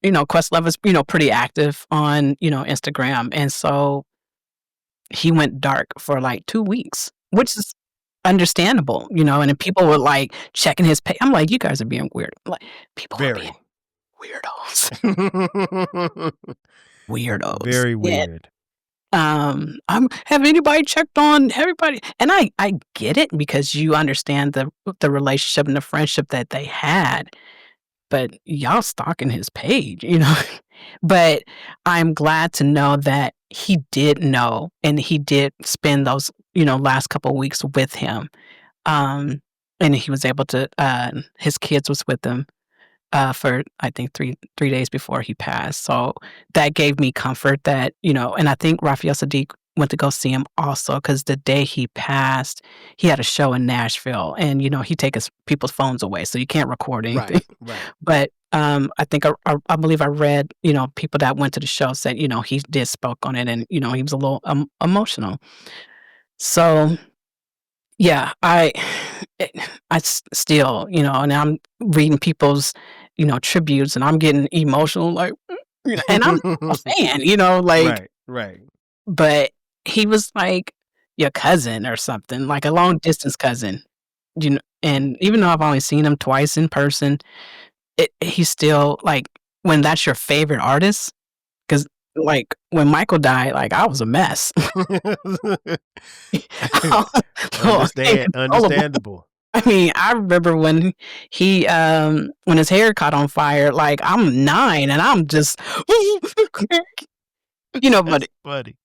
Questlove is, pretty active on, Instagram, and so he went dark for, like, 2 weeks, which is understandable, and then people were, like, checking his page. I'm like, "You guys are being weird." Like, people are being Very. weirdos. Weirdos. Very Yeah. weird. Have anybody checked on everybody? And I get it because you understand the relationship and the friendship that they had, but y'all stalking his page. But I'm glad to know that he did know and he did spend those, last couple weeks with him. Um, and he was able to his kids was with him for I think 3 days before he passed. So that gave me comfort that, and I think Raphael Sadiq went to go see him also because the day he passed, he had a show in Nashville, and, he take his people's phones away, so you can't record anything. Right, right. But, I think I believe I read, people that went to the show said, he did spoke on it and, he was a little, emotional. So yeah, eh, still, and I'm reading people's, tributes, and I'm getting emotional, like, and I'm a fan, like, Right, right. but he was like your cousin or something, like a long distance cousin, and even though I've only seen him twice in person, he's still like when that's your favorite artist, because like when Michael died, like I was a mess. I became controllable. Understandable. I mean, I remember when his hair caught on fire, like, I'm 9 and I'm just but That's funny.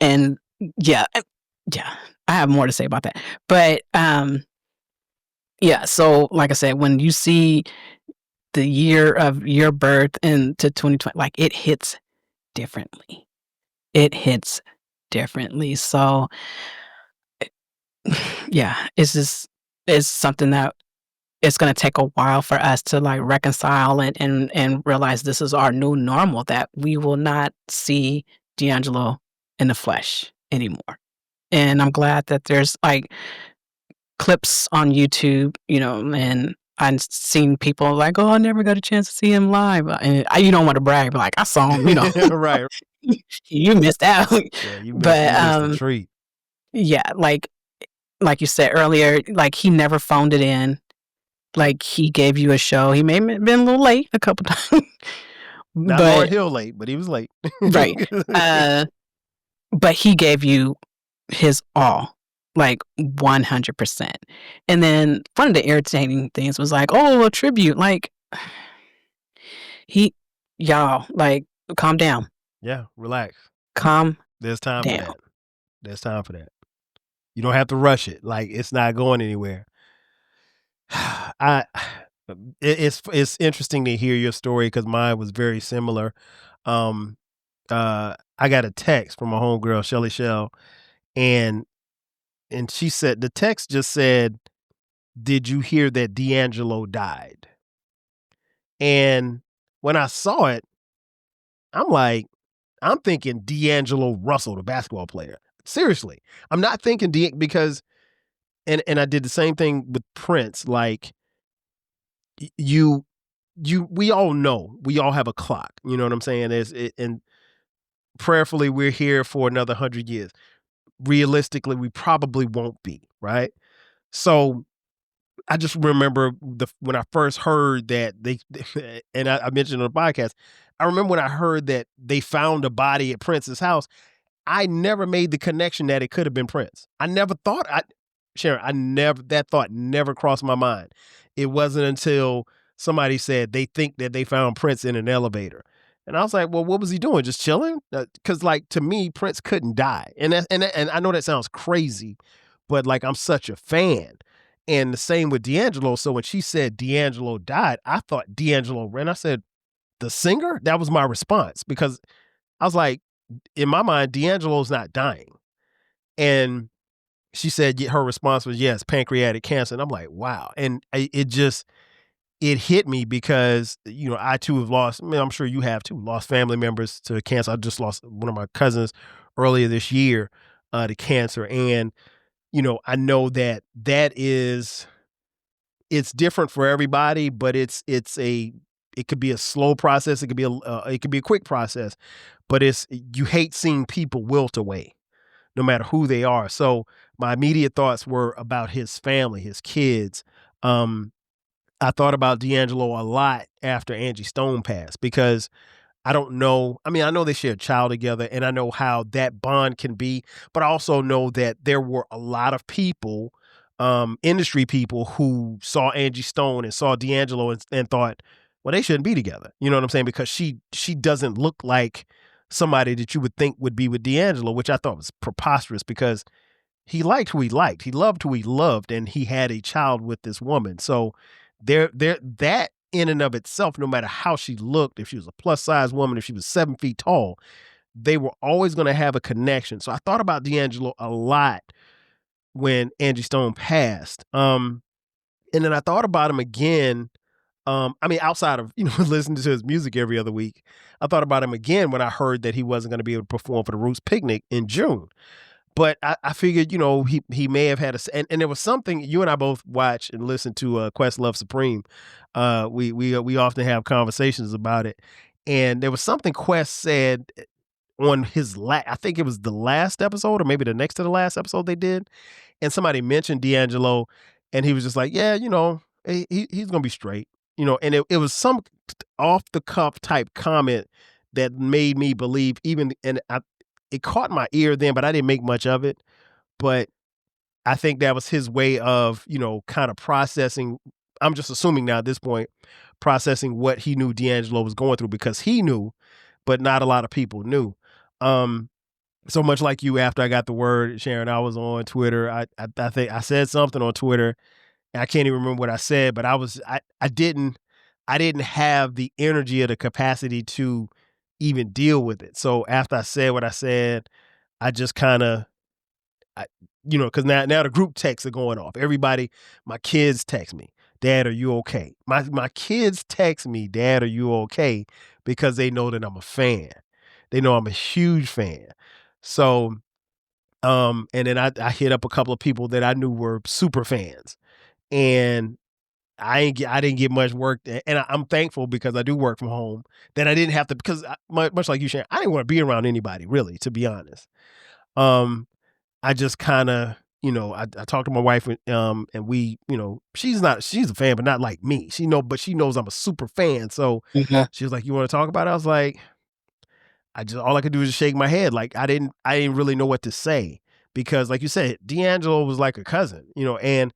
and yeah, yeah, I have more to say about that. But, yeah, so, like I said, when you see the year of your birth into 2020, like, it hits differently. It hits differently, so, yeah, it's something that it's gonna take a while for us to, like, reconcile and realize this is our new normal, that we will not see D'Angelo in the flesh anymore. And I'm glad that there's, like, clips on YouTube, and I've seen people like, "Oh, I never got a chance to see him live," and you don't wanna brag, but, like, "I saw him," Right. You missed out. Yeah, But, you missed a treat. yeah, like you said earlier, like, he never phoned it in. Like, he gave you a show. He may have been a little late a couple times, Not Lauren but Hill late, but he was late. right. Uh, but he gave you his all, like 100%. And then one of the irritating things was like, "Oh, a tribute." Like, he y'all, like, calm down, Yeah, relax. calm There's time for down. that. There's time for that. You don't have to rush it. Like it's not going anywhere. I it's interesting to hear your story because mine was very similar. Um, I got a text from a homegirl, Shelly Shell, and she said the text just said, "Did you hear that D'Angelo died?" And when I saw it, I'm like, I'm thinking D'Angelo Russell, the basketball player. Seriously, I'm not thinking because and I did the same thing with Prince. Like you we all know we all have a clock. You know what I'm saying? And prayerfully we're here for another 100 years. Realistically, we probably won't be, right? So I just remember when I first heard that they and I mentioned on the podcast, I remember when I heard that they found a body at Prince's house. I never made the connection that it could have been Prince. I never thought Sharon, I never that thought never crossed my mind. It wasn't until somebody said they think that they found Prince in an elevator. And I was like, "Well, what was he doing? Just chilling?" Cuz like to me Prince couldn't die. And I know that sounds crazy, but like I'm such a fan. And the same with D'Angelo. So when she said D'Angelo died, I thought D'Angelo ran. I said, "The singer?" That was my response because I was like, in my mind, D'Angelo's not dying. And she said her response was, yes, pancreatic cancer. And I'm like, wow. And it just, it hit me because, I too have lost, I mean, I'm sure you have too, lost family members to cancer. I just lost one of my cousins earlier this year to cancer. And, I know that it's different for everybody, but it could be a slow process. It could be it could be a quick process, but you hate seeing people wilt away no matter who they are. So my immediate thoughts were about his family, his kids. Um, I thought about D'Angelo a lot after Angie Stone passed because I don't know. I mean, I know they share a child together and I know how that bond can be, but I also know that there were a lot of people, industry people who saw Angie Stone and saw D'Angelo and thought, well, they shouldn't be together. You know what I'm saying? Because she doesn't look like somebody that you would think would be with D'Angelo, which I thought was preposterous because he liked who he liked. He loved who he loved, and he had a child with this woman. So there that in and of itself, no matter how she looked, if she was a plus size woman, if she was 7 feet tall, they were always going to have a connection. So I thought about D'Angelo a lot when Angie Stone passed. And then I thought about him again. I mean, outside of listening to his music every other week, I thought about him again when I heard that he wasn't going to be able to perform for the Roots Picnic in June. But I figured, he may have had and there was something you and I both watch and listen to Questlove Supreme. We often have conversations about it, and there was something Quest said on his I think it was the last episode or maybe the next to the last episode they did, and somebody mentioned D'Angelo, and he was just like, yeah, he's gonna be straight, and it was some off the cuff type comment that made me believe it caught my ear then, but I didn't make much of it. But I think that was his way of, kind of processing. I'm just assuming now at this point, processing what he knew D'Angelo was going through because he knew, but not a lot of people knew. Um, so much like you, after I got the word, Sharon, I was on Twitter. I think I said something on Twitter. And I can't even remember what I said, but I didn't have the energy or the capacity to even deal with it. So after I said what I said, I just kind of, because now the group texts are going off. Everybody, my kids text me, "Dad, are you okay?" My kids text me, "Dad, are you okay?" Because they know that I'm a fan. They know I'm a huge fan. So, and then I hit up a couple of people that I knew were super fans, and I didn't get much work, and I'm thankful because I do work from home that I didn't have to because much like you, Sharon, I didn't want to be around anybody really, to be honest. Um, I just kind of, I talked to my wife, and we, she's a fan, but not like me. But she knows I'm a super fan. So Mhm. she was like, "You want to talk about it?" I was like, all I could do is just shake my head. Like I didn't really know what to say because, like you said, D'Angelo was like a cousin, and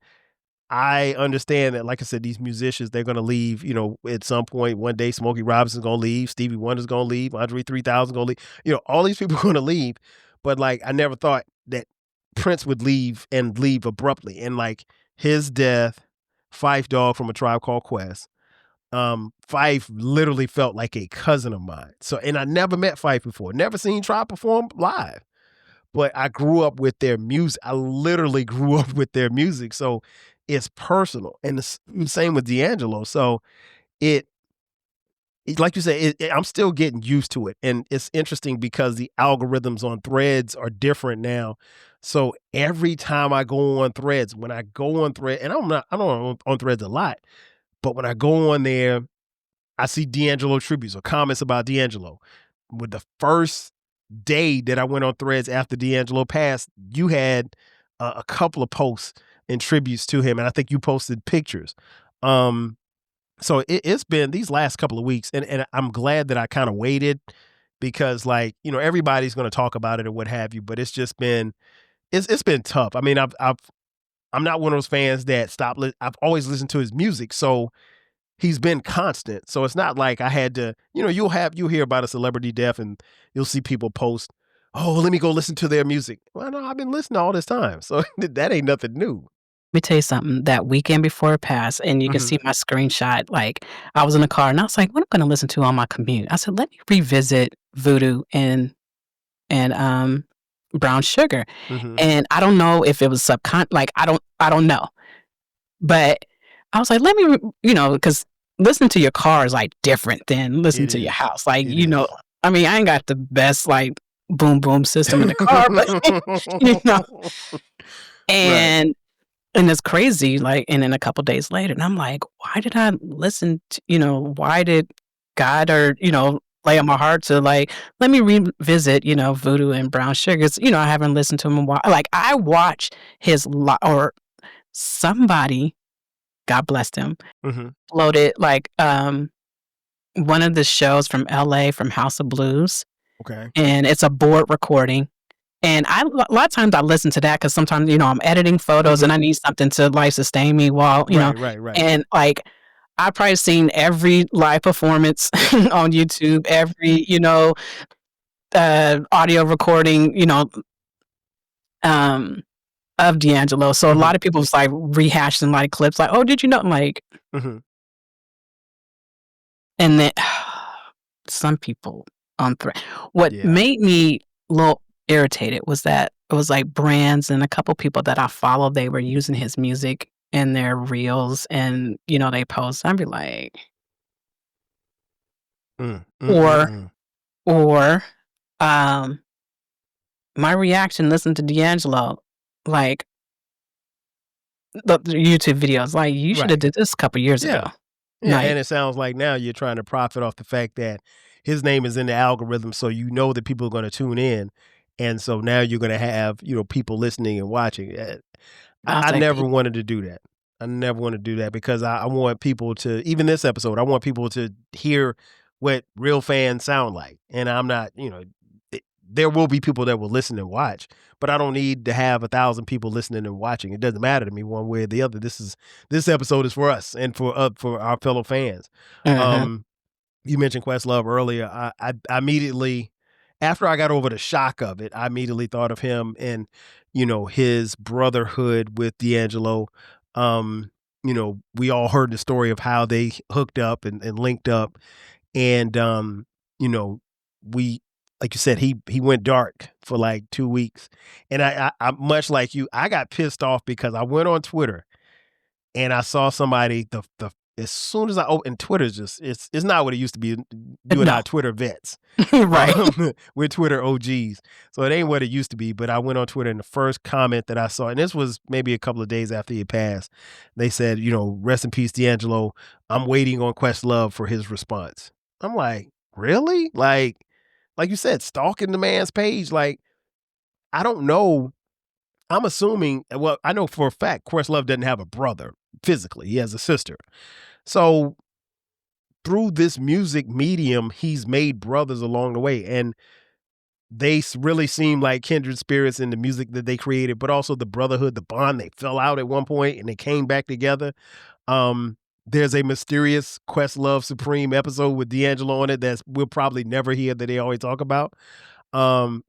I understand that, like I said, these musicians, they're gonna leave, at some point one day. Smokey Robinson's gonna leave, Stevie Wonder's gonna leave, Andre 3000 gonna leave. All these people are gonna leave. But like I never thought that Prince would leave and leave abruptly. And like his death, Fife Dog from A Tribe Called Quest. Fife literally felt like a cousin of mine. So, and I never met Fife before, never seen Tribe perform live, but I grew up with their music. I literally grew up with their music. So it's personal. And the same with D'Angelo. So it like you say, I'm still getting used to it. And it's interesting because the algorithms on Threads are different now. So every time I go on Threads, when I go on Thread, and I don't on Threads a lot, but when I go on there, I see D'Angelo tributes or comments about D'Angelo. With the first day that I went on Threads after D'Angelo passed, you had a couple of posts and tributes to him, and I think you posted pictures. So it's been these last couple of weeks, and I'm glad that I kind of waited because, like, everybody's going to talk about it or what have you, but it's just been it's been tough. I mean, I'm not one of those fans that I've always listened to his music, so he's been constant. So it's not like I had to, you'll hear about a celebrity death and you'll see people post, "Oh, let me go listen to their music." Well, no, I've been listening all this time. So that ain't nothing new. Me tell you something, that weekend before it passed, and you can Mhm. see my screenshot, like, I was in the car and I was like, "What am I gonna listen to on my commute?" I said, "Let me revisit Voodoo and Brown Sugar." Mhm. And I don't know if it was like, I don't know. But I was like, "Let me," 'cause listening to your car is, like, different than listening It to your is. house. Like, It is. I mean, I ain't got the best, like, boom boom system in the car, but, you know, Right. and it's crazy, like, and then a couple days later, and I'm like, "Why did I listen to," why did God or, lay on my heart to, like, let me revisit, Voodoo and Brown Sugars. I haven't listened to him in a while. Like, I watch his or somebody, God bless him, Mhm. uploaded, like, one of the shows from LA from House of Blues, Okay. and it's a board recording. And a lot of times I listen to that because sometimes, I'm editing photos and Mhm. I need something to, like, sustain me while, Right, right, right. and, like, I've probably seen every live performance on YouTube, every, audio recording, um, of D'Angelo. So a Mhm. lot of people was, like, rehashing, like, clips, like, "Oh, did you know?" I'm like, Mhm. and then some people on Thread. What Yeah. made me a little irritated was that it was, like, brands and a couple people that I follow, they were using his music in their reels and, they post. I'd be like, Mm, mm, mm, or mm. or, um, my reaction listening to D'Angelo, like, the YouTube videos, like, "You shoulda Right. did this a couple years ago." Yeah. Yeah, Like, and it sounds like now you're trying to profit off the fact that his name is in the algorithm, so you know that people are gonna tune in, and so now you're gonna have, people listening and watching. I was I like, never wanted to do that. I never wanted to do that because I want people to, even this episode, I want people to hear what real fans sound like, and I'm not, there will be people that will listen and watch, but I don't need to have 1,000 people listening and watching. It doesn't matter to me one way or the other. This episode is for us and for our fellow fans. mhm, Um, you mentioned Questlove earlier. I immediately, after I got over the shock of it, I immediately thought of him and, his brotherhood with D'Angelo. We all heard the story of how they hooked up and linked up. And, you know, we, like you said, he went dark for like 2 weeks. And I much like you, I got pissed off because I went on Twitter and I saw somebody the as soon as I opened Twitter, just it's not what it used to be. You and I no. are Twitter vets. Right. We're Twitter OGs. So it ain't what it used to be. But I went on Twitter and the first comment that I saw, and this was maybe a couple of days after he passed, they said, rest in peace, D'Angelo. I'm waiting on Questlove for his response. I'm like, really? Like you said, stalking the man's page. Like, I don't know. I'm assuming, well, I know for a fact Questlove doesn't have a brother physically. He has a sister. So through this music medium, he's made brothers along the way. And they really seem like kindred spirits in the music that they created, but also the brotherhood, the bond. They fell out at one point and they came back together. Um, there's a mysterious Questlove Supreme episode with D'Angelo on it that we'll probably never hear that they always talk about. And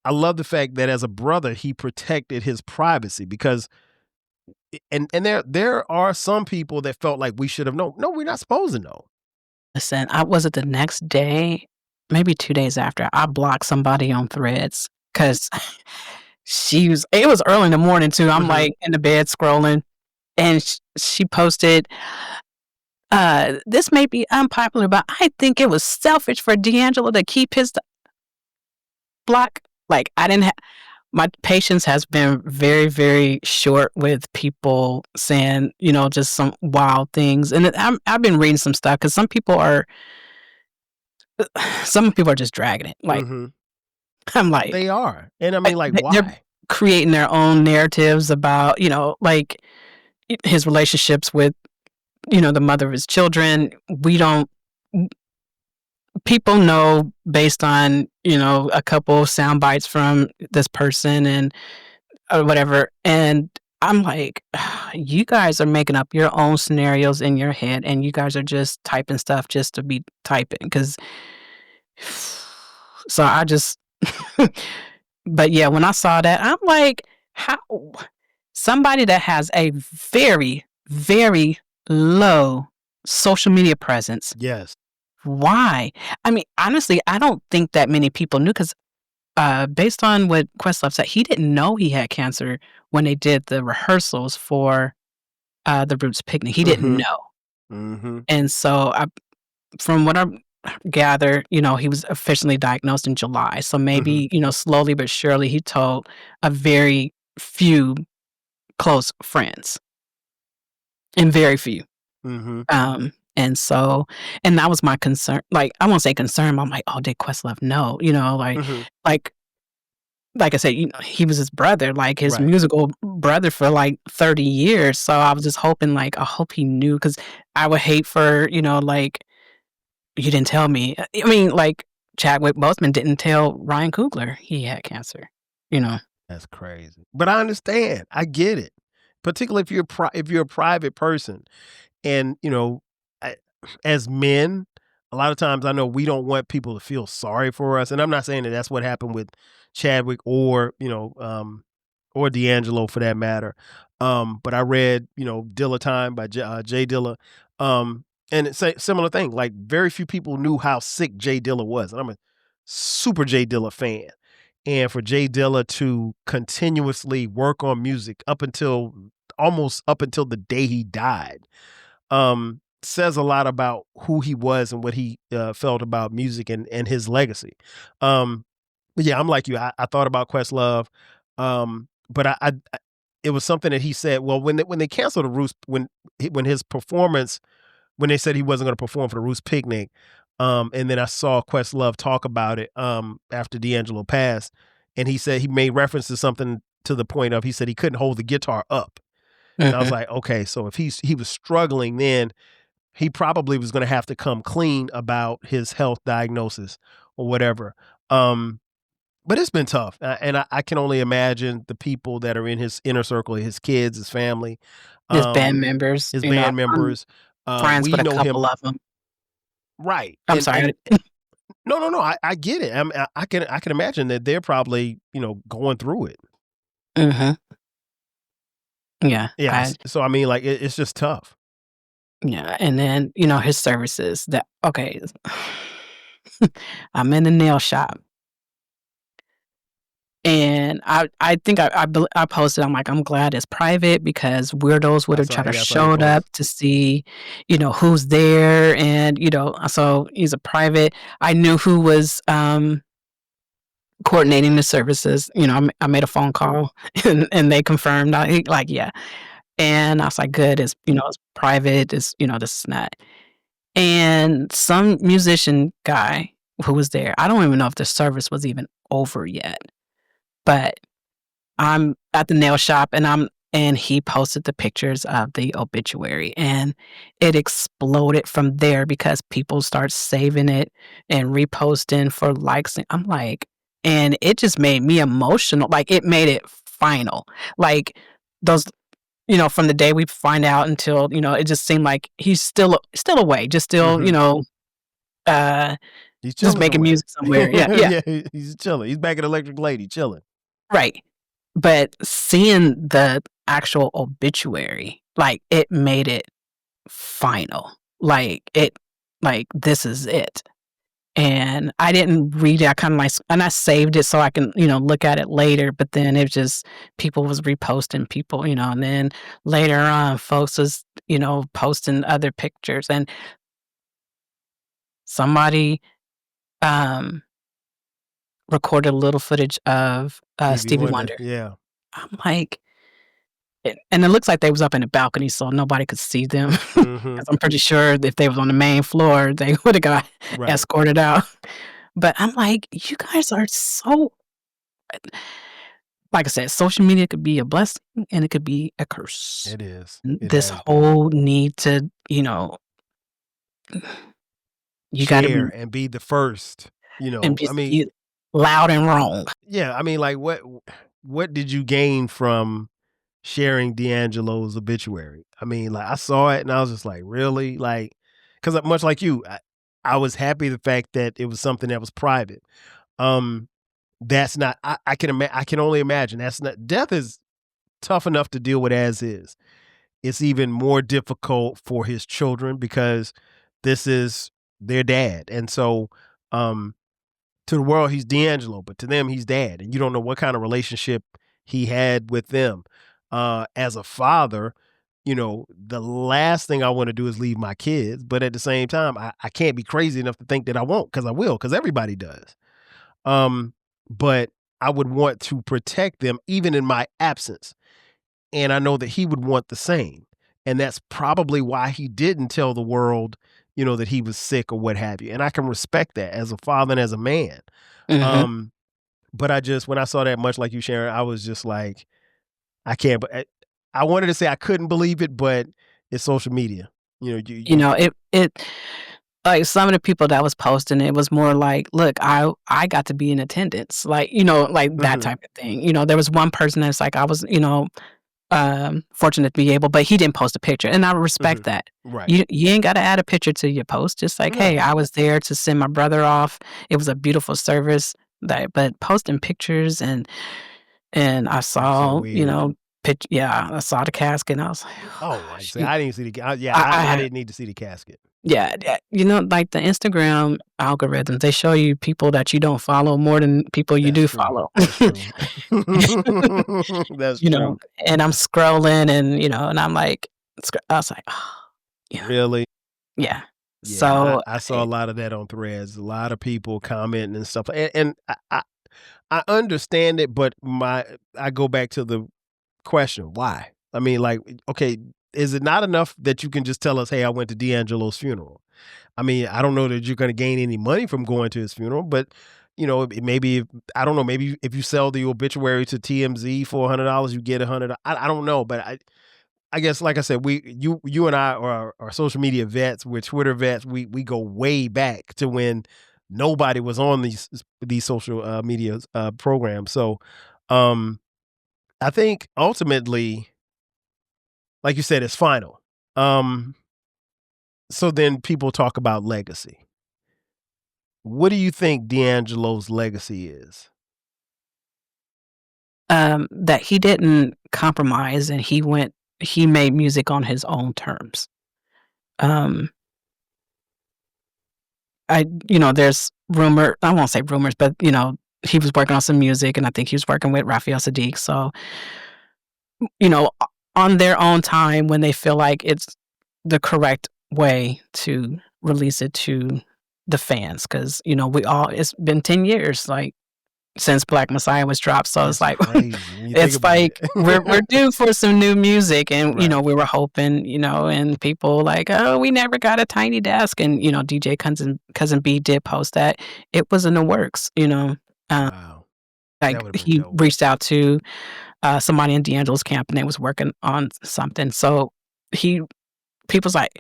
I love the fact that as a brother, he protected his privacy because and there are some people that felt like we should have known. No, we're not supposed to know. Listen, I was it the next day, maybe 2 days after, I blocked somebody on Threads because it was early in the morning too. I'm, Mhm. like, in the bed scrolling, and she posted, "This may be unpopular, but I think it was selfish for D'Angelo to keep his block." Like, I didn't ha my patience has been very, very short with people saying, just some wild things, and I've been reading some stuff because some people are just dragging it. Like, Mhm. I'm like, They are. And I mean, like, they're why? creating their own narratives about, like his relationships with, the mother of his children. We don't, people know based on, a couple sound bites from this person and or whatever. And I'm like, you guys are making up your own scenarios in your head and you guys are just typing stuff just to be typing. Cause so I just, but yeah, when I saw that, I'm like, how somebody that has a very, very low social media presence, Yes. why? I mean, honestly, I don't think that many people knew because based on what Questlove said, he didn't know he had cancer when they did the rehearsals for the Roots picnic. He didn't Mhm. know. Mhm. And so from what I gather, he was officially diagnosed in July. So Mhm. maybe, slowly but surely he told a very few close friends and very few. Mhm. And so, and that was my concern. Like, I won't say concern. But I'm like, oh, did Questlove know? Mhm. Like like I said, he was his brother, like his Right. musical brother for like 30 years. So I was just hoping, like, I hope he knew because I would hate for, like, you didn't tell me. I mean, like, Chadwick Boseman didn't tell Ryan Coogler he had cancer, you know? That's crazy. But I understand. I get it. Particularly if you're a private person. And, I as men, a lot of times I know we don't want people to feel sorry for us, and I'm not saying that that's what happened with Chadwick or D'Angelo for that matter. But I read, Dilla Time by Jay Dilla, and it's a similar thing. Like very few people knew how sick Jay Dilla was, and I'm a super Jay Dilla fan. And for Jay Dilla to continuously work on music almost up until the day he died, says a lot about who he was and what he felt about music and his legacy. But yeah, I'm like you. I thought about Questlove, but it was something that he said. Well, when they canceled the Roost, when his performance, when they said he wasn't going to perform for the Roost picnic, and then I saw Questlove talk about it after D'Angelo passed, and he said he made reference to something to the point of he said he couldn't hold the guitar up, and I was Mhm. like, okay, so if he was struggling then he probably was gonna have to come clean about his health diagnosis or whatever. Um, but it's been tough, and I can only imagine the people that are in his inner circle, his kids, his family, His band um, members, his band I'm members. friends with We a know him couple of them. right, I'm and sorry. no, no, no, I get it. I can imagine that they're probably, going through it. Mhm. Yeah, Yes, so I mean, like, it's just tough. yeah, and then, his services that okay, I'm in the nail shop, and I think I posted, I'm like, "I'm glad it's private because weirdos would have tried to I saw your showed up post. to see, who's there," and, so he's a private. I knew who was, coordinating the services, I made a phone call and they confirmed, like, "Yeah," and I was like, "Good, it's private, this and that." And some musician guy who was there, I don't even know if the service was even over yet, but I'm at the nail shop and and he posted the pictures of the obituary, and it exploded from there because people start saving it and reposting for likes, and I'm like, and it just made me emotional, like, it made it final. Like, those from the day we find out until, it just seemed like he's still away, just still, Mhm. uh, He's just chilling making somewhere. music somewhere. Yeah, yeah, Yeah, he's chilling. He's back at Electric Lady chilling. right. But seeing the actual obituary, like, it made it final. This is it. And I didn't read it, I kinda, and I saved it so I can, look at it later, but then it just people was reposting people, and then later on, folks was, posting other pictures, and somebody, um, recorded a little footage of, Stevie Stevie Wonder. Wonder. Yeah. I'm like and it looks like they was up in the balcony so nobody could see them, Mhm. because I'm pretty sure if they was on the main floor, they woulda got Right. escorted out. But I'm like, "You guys are so" like I said, social media could be a blessing and it could be a curse. It is. It This has been. whole need to, you gotta Share be and be the first, and I just mean, you loud and wrong. yeah, I mean, like, what did you gain from sharing D'Angelo's obituary? I mean, like, I saw it and I was just like, "Really?" Like, 'cause much like you, I was happy the fact that it was something that was private. Um, that's not I can only imagine that's not death is tough enough to deal with as is. It's even more difficult for his children because this is their dad, and so, um to the world, he's D'Angelo, but to them, he's dad, and you don't know what kind of relationship he had with them. As a father, the last thing I want to do is leave my kids, but at the same time, I can't be crazy enough to think that I won't, because I will, because everybody does. But I would want to protect them even in my absence, and I know that he would want the same, and that's probably why he didn't tell the world, that he was sick or what have you, and I can respect that as a father and as a man. Mhm. Um, but I just when I saw that, much like you, Sharon, I was just like, I can't. But I wanted to say I couldn't believe it, but it's social media. It like, some of the people that was posting it was more like, "Look, I got to be in attendance," like, like that Mhm, type of thing. There was one person that's like, I was, fortunate to be able, but he didn't post a picture, and I respect mhm. that. Right. You ain't gotta add a picture to your post, just like, "Hey, No, I was there to send my brother off. It was a beautiful service." But posting pictures and I that's so saw, weird. yeah, I saw the casket and I was like, Oh, "Oh, I see. shoot." I didn't see the. Yeah, I I had didn't need to see the casket. yeah, yeah, like the Instagram algorithms, they show you people that you don't follow more than people you That's do true. follow. That's true. That's You know, true. and I'm scrolling and, and I'm like, I was like, "Oh," you know, Really. yeah. Yeah, So, I saw a lot of that on Threads. A lot of people commenting and stuff, and I understand it, but I go back to the question, why? I mean, like, okay, is it not enough that you can just tell us, "Hey, I went to D'Angelo's funeral"? I mean, I don't know that you're gonna gain any money from going to his funeral, but, maybe I don't know, maybe if you sell the obituary to TMZ for $100, you get 100. I don't know, but I guess, like I said, you and I are social media vets. We're Twitter vets. We go way back to when nobody was on these social media programs. So, um, I think ultimately, like you said, it's final. Um, so then people talk about legacy. What do you think D'Angelo's legacy is? that he didn't compromise and he made music on his own terms. Um, there's I won't say rumors, but, he was working on some music, and I think he was working with Raphael Saadiq, so, on their own time when they feel like it's the correct way to release it to the fans, because it's been 10 years, like, since Black Messiah was dropped, so it's That's like crazy when you think it's about like it. we're due for some new music, and, Right. we were hoping, and people like, "Oh, we never got a Tiny Desk," and, DJ Cousin B did post that. It was in the works, um, Wow. like, That would have been he dope. reached out to, somebody in D'Angelo's camp, and they was working on something. So he people's like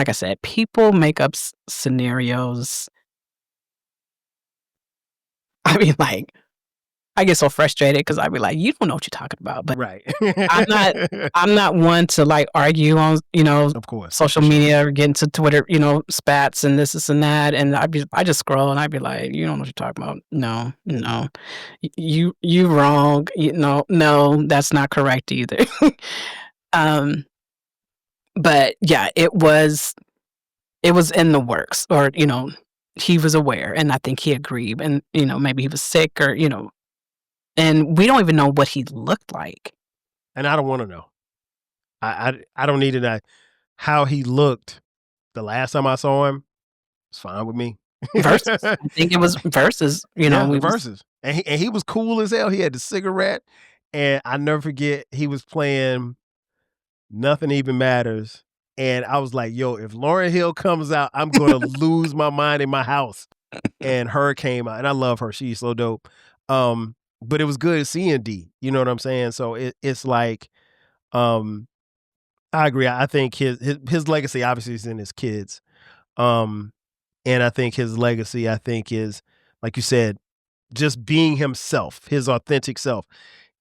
I said, people make up scenarios. I mean, like, I get so frustrated because I be like, "You don't know what you're talking about." But Right. I'm not I'm not one to, like, argue on, Of course, social for sure. media or get into Twitter, spats and this and that, and I just scroll and I'd be like, "You don't know what you're talking about. No, no. You wrong. No, that's not correct either." Um, but yeah, it was in the works, or, he was aware, and I think he agreed, and, maybe he was sick, or, and we don't even know what he looked like. And I don't wanna know. I don't need to know how he looked the last time I saw him. It's fine with me. Versus. I think it was Versus, Yeah, the we was verses. And he was cool as hell. He had the cigarette, and I never forget he was playing Nothing Even Matters, and I was like, "Yo, if Lauryn Hill comes out, I'm gonna lose my mind in my house." And her came out, and I love her. She's so dope. But it was good seeing D. You know what I'm saying? So it's like, um, I agree. I think his legacy obviously is in his kids. Um, and I think his legacy, I think, is like you said, just being himself, his authentic self.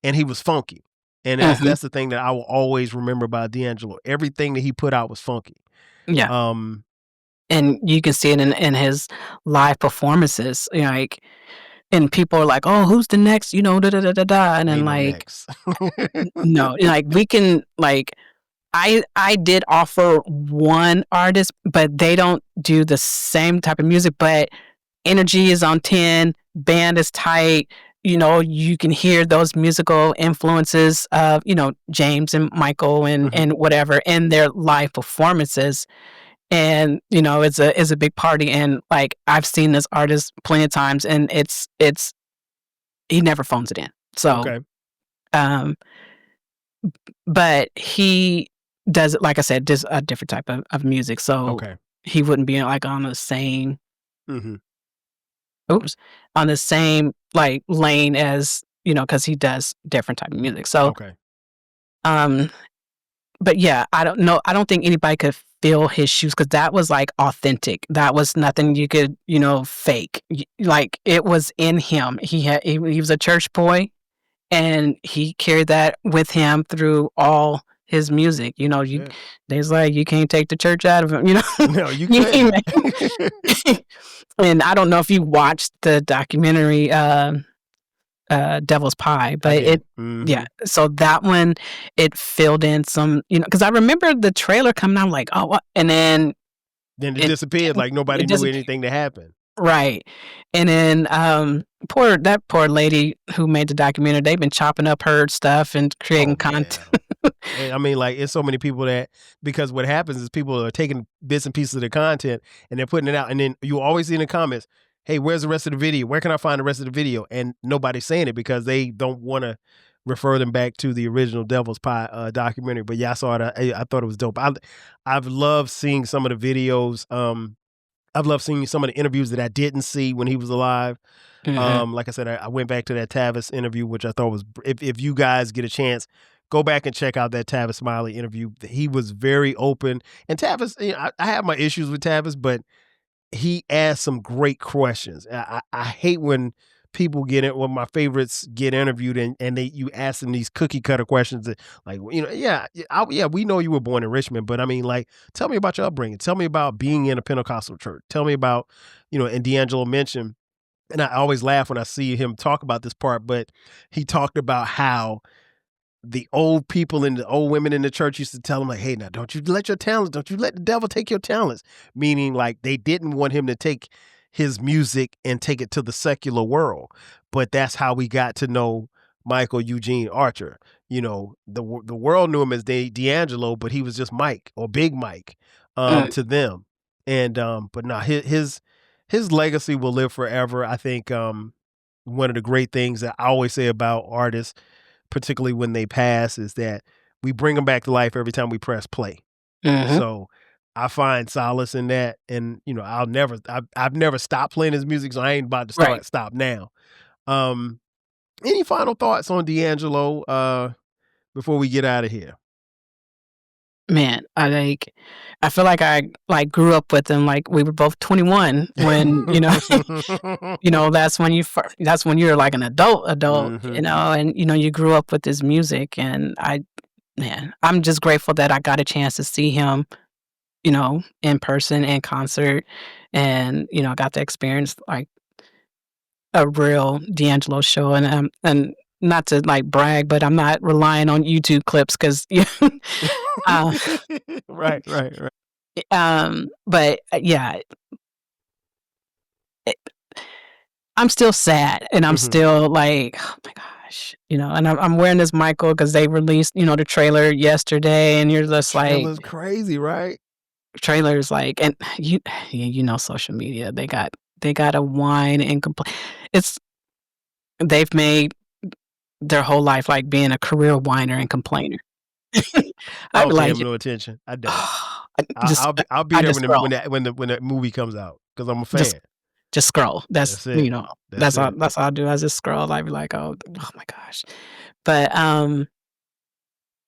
And he was funky. And that's Mhm. that's the thing that I will always remember about D'Angelo. Everything that he put out was funky. Yeah, Um, and you can see it in his live performances, and people are like, "Oh, who's the next?" Da da da da da, and then ain't no like, next. no, we can like I did offer one artist, but they don't do the same type of music, but energy is on 10, band is tight, you can hear those musical influences of, James and Michael and Mhm. whatever in their live performances. And, it's a big party, and, like, I've seen this artist plenty of times, and it's he never phones it in. So, Okay. um but he does, like I said, does a different type of music, so Okay. he wouldn't be, like, on the same Mhm. oops, on the same, like, lane as, because he does different type of music. So, Okay. um, but yeah, I don't think anybody could fill his shoes, because that was, like, authentic. That was nothing you could, fake. Like, it was in him. He was a church boy, and he carried that with him through all his music. Yeah. There's like, you can't take the church out of him. No, you couldn't. And I don't know if you watched the documentary, Devil's Pie, I but did. yeah. Mhm. So that one, it filled in some, because I remember the trailer coming out, I'm like, oh, what? And then Then it it disappeared like nobody it knew disappeared. anything that happened. Right. And then, poor lady who made the documentary, they've been chopping up her stuff and creating Oh, content. man. And I mean, like, it's so many people that because what happens is people are taking bits and pieces of the content and they're putting it out, and then you always see in the comments, "Hey, where's the rest of the video? Where can I find the rest of the video?" And nobody's saying it because they don't wanna refer them back to the original Devil's Pie, documentary. But yeah, I saw it. I thought it was dope. I've loved seeing some of the videos. I've loved seeing some of the interviews that I didn't see when he was alive. Mhm. Like I said, I went back to that Tavis interview, which I thought was if you guys get a chance, go back and check out that Tavis Smiley interview. He was very open, and Tavis, I have my issues with Tavis, but he asked some great questions. I hate when people get it. When my favorites get interviewed and you ask them these cookie cutter questions that, like, yeah, we know you were born in Richmond, but I mean, like, tell me about your upbringing. Tell me about being in a Pentecostal church. Tell me about, and D'Angelo mentioned, and I always laugh when I see him talk about this part, but he talked about how the old people and the old women in the church used to tell him, like, "Hey, now don't you let the devil take your talents." Meaning, like, they didn't want him to take his music and take it to the secular world. But that's how we got to know Michael Eugene Archer. The world knew him as D'Angelo, but he was just Mike or Big Mike Mm, to them. And but no, his legacy will live forever. I think one of the great things that I always say about artists, particularly when they pass, is that we bring them back to life every time we press play. mhm. So I find solace in that, and I've never stopped playing his music, so I ain't about to Right. stop now. Um, Any final thoughts on D'Angelo before we get out of here? Man, I feel like I, like, grew up with him, like, we were both 21 when, that's when you're, like, an adult, Hmm. and, you grew up with his music, and I'm just grateful that I got a chance to see him, in person, in concert, and, I got to experience, like, a real D'Angelo show, and not to, like, brag, but I'm not relying on YouTube clips 'cause, uh, Right, right, right. but, yeah, it I'm still sad, and I'm Hmm. still like, "Oh my gosh," and I'm wearing this Michael because they released, the trailer yesterday, and you're The just like trailer's crazy, right? trailers, like and social media, they got to whine and complain. It's they've made their whole life, like, being a career whiner and complainer. I I'd be don't pay like, him no attention. I don't. I just I'll be I there just when scroll. that movie comes out because I'm a Just fan. just scroll. That's That's it. That's it. that's all I do. I just scroll. I'd be like, "Oh my gosh." But,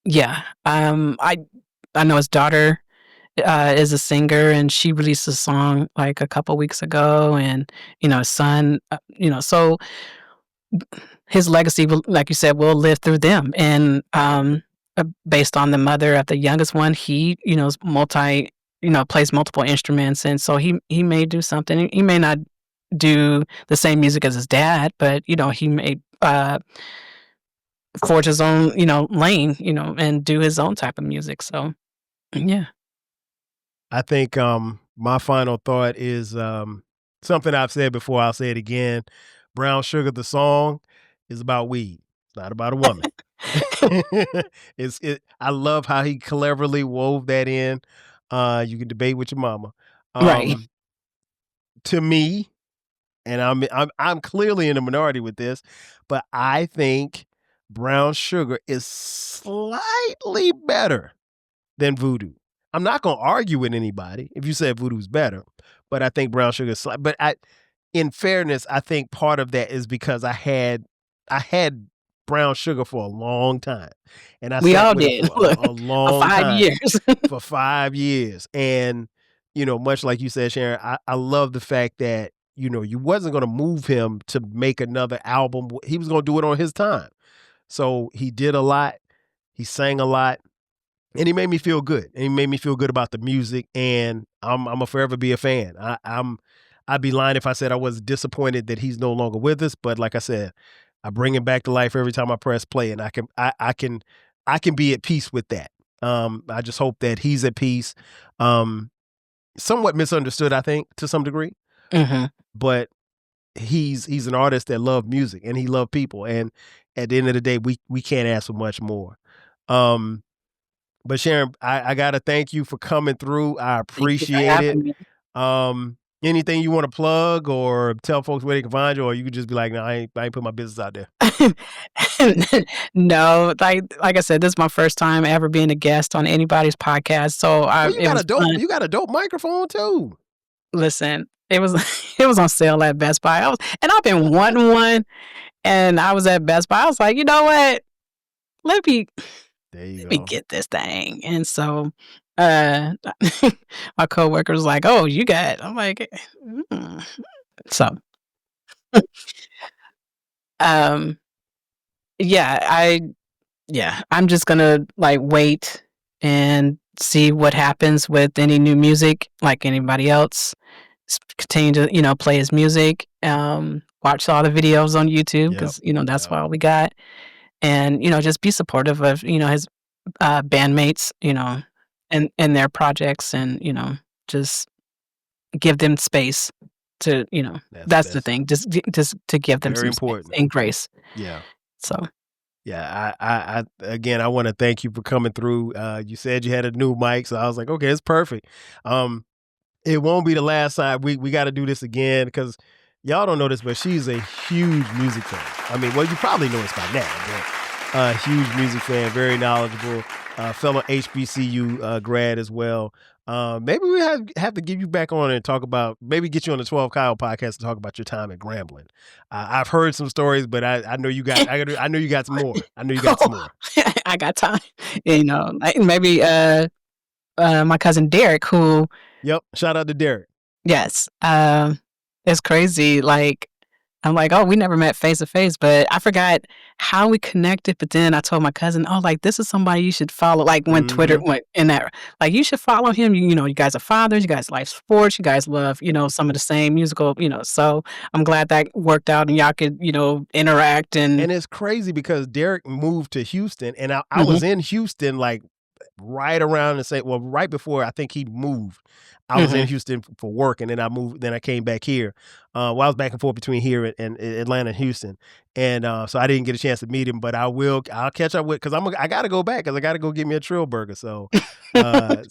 yeah, I know his daughter, is a singer, and she released a song, like, a couple weeks ago, and, his son, so his legacy will, like you said, will live through them, and, based on the mother of the youngest one, he, is plays multiple instruments, and so he may do something. He may not do the same music as his dad, but, he may, forge his own, lane, and do his own type of music, so, yeah. I think my final thought is something I've said before. I'll say it again. Brown Sugar, the song, is about weed. It's not about a woman. I love how he cleverly wove that in. You can debate with your mama. Right. Um, to me, and I'm clearly in the minority with this, but I think Brown Sugar is slightly better than Voodoo. I'm not gonna argue with anybody if you said Voodoo's better, but I think Brown Sugar is but in fairness, I think part of that is because I had Brown Sugar for a long time, and I We sat all with it did. for Look, a for long 5 time, years. for 5 years, and, much like you said, Sharon, I love the fact that, you wasn't gonna move him to make another album. He was gonna do it on his time. So, he did a lot, he sang a lot, and he made me feel good. And he made me feel good about the music, and Imma forever be a fan. I'd be lying if I said I was disappointed that he's no longer with us, but like I said, I bring him back to life every time I press play, and I can be at peace with that. I just hope that he's at peace. Um, Somewhat misunderstood, I think, to some degree, Mhm. but he's an artist that loved music and he loved people, and at the end of the day, we can't ask for much more. Um but Sharon, I gotta thank you for coming through. I Thank you for appreciate it. having me. Anything you want to plug or tell folks where they can find you, or you could just be like, no, I ain't put my business out there. No, like I said, this is my first time ever being a guest on anybody's podcast, so Well, you it got was a dope, fun. you got a dope microphone too. Listen, it was it was on sale at Best Buy. I've been wanting one, and I was at Best Buy. I was like, "You know what? Let me There you let me go. get this thing." And so, uh, my coworker was like, "Oh, you got it." I'm like, "Mm." So, um, yeah, I'm just gonna, like, wait and see what happens with any new music like anybody else. Continue to, play his music, watch all the videos on YouTube Yep. because that's Yep. all we got, and, just be supportive of, his, bandmates, and their projects and, just give them space to, that's the That's thing, just to give them very some space important. and grace. Yeah. So, Yeah, I again, I want to thank you for coming through. You said you had a new mic, so I was like, okay, it's perfect. Um, it won't be the last time. We got to do this again because y'all don't know this, but she's a huge music fan. I mean, well, you probably know this by now, Huge music fan, very knowledgeable, fellow HBCU grad as well. Maybe we have to get you back on and talk about, maybe get you on the 12 Kyle podcast to talk about your time at Grambling. I've heard some stories, but I know you got I know you got some more. I know you got some Oh, more. I got time. You know, like maybe my cousin Derek, who Yep. Shout out to Derek. yes, it's crazy. Like I'm like, oh, we never met face to face, but I forgot how we connected. But then I told my cousin, oh, like this is somebody you should follow. Like when Twitter Hmm. went in that, like you should follow him. You know, you guys are fathers. You guys like sports. You guys love, some of the same musical. So I'm glad that worked out and y'all could, interact and. And it's crazy because Derek moved to Houston, and I Hmm. was in Houston like right around the same, well, right before I think he moved. I was in Hmm. Houston for work, and then I moved. Then I came back here. Well, I was back and forth between here and Atlanta and Houston, and so I didn't get a chance to meet him. But I will. I'll catch up with, because I got to go back, because I got to go get me a Trill Burger. So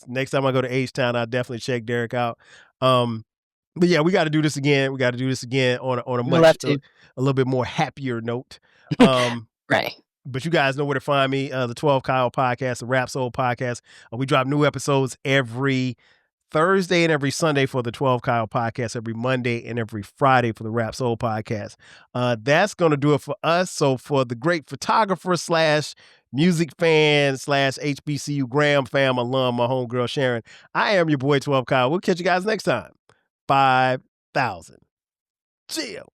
next time I go to H Town, I'll definitely check Derek out. But yeah, we got to do this again. We got to do this again on a We love much to. a little bit more happier note. Um, Right. but you guys know where to find me. The 12 Kyle podcast, the Rap Soul podcast. We drop new episodes every Thursday and every Sunday for the 12 Kyle podcast, every Monday and every Friday for the Rap Soul podcast. That's going to do it for us. So for the great photographer slash music fan slash HBCU Graham fam alum, my homegirl Sharon, I am your boy 12 Kyle. We'll catch you guys next time. 5,000. Chill.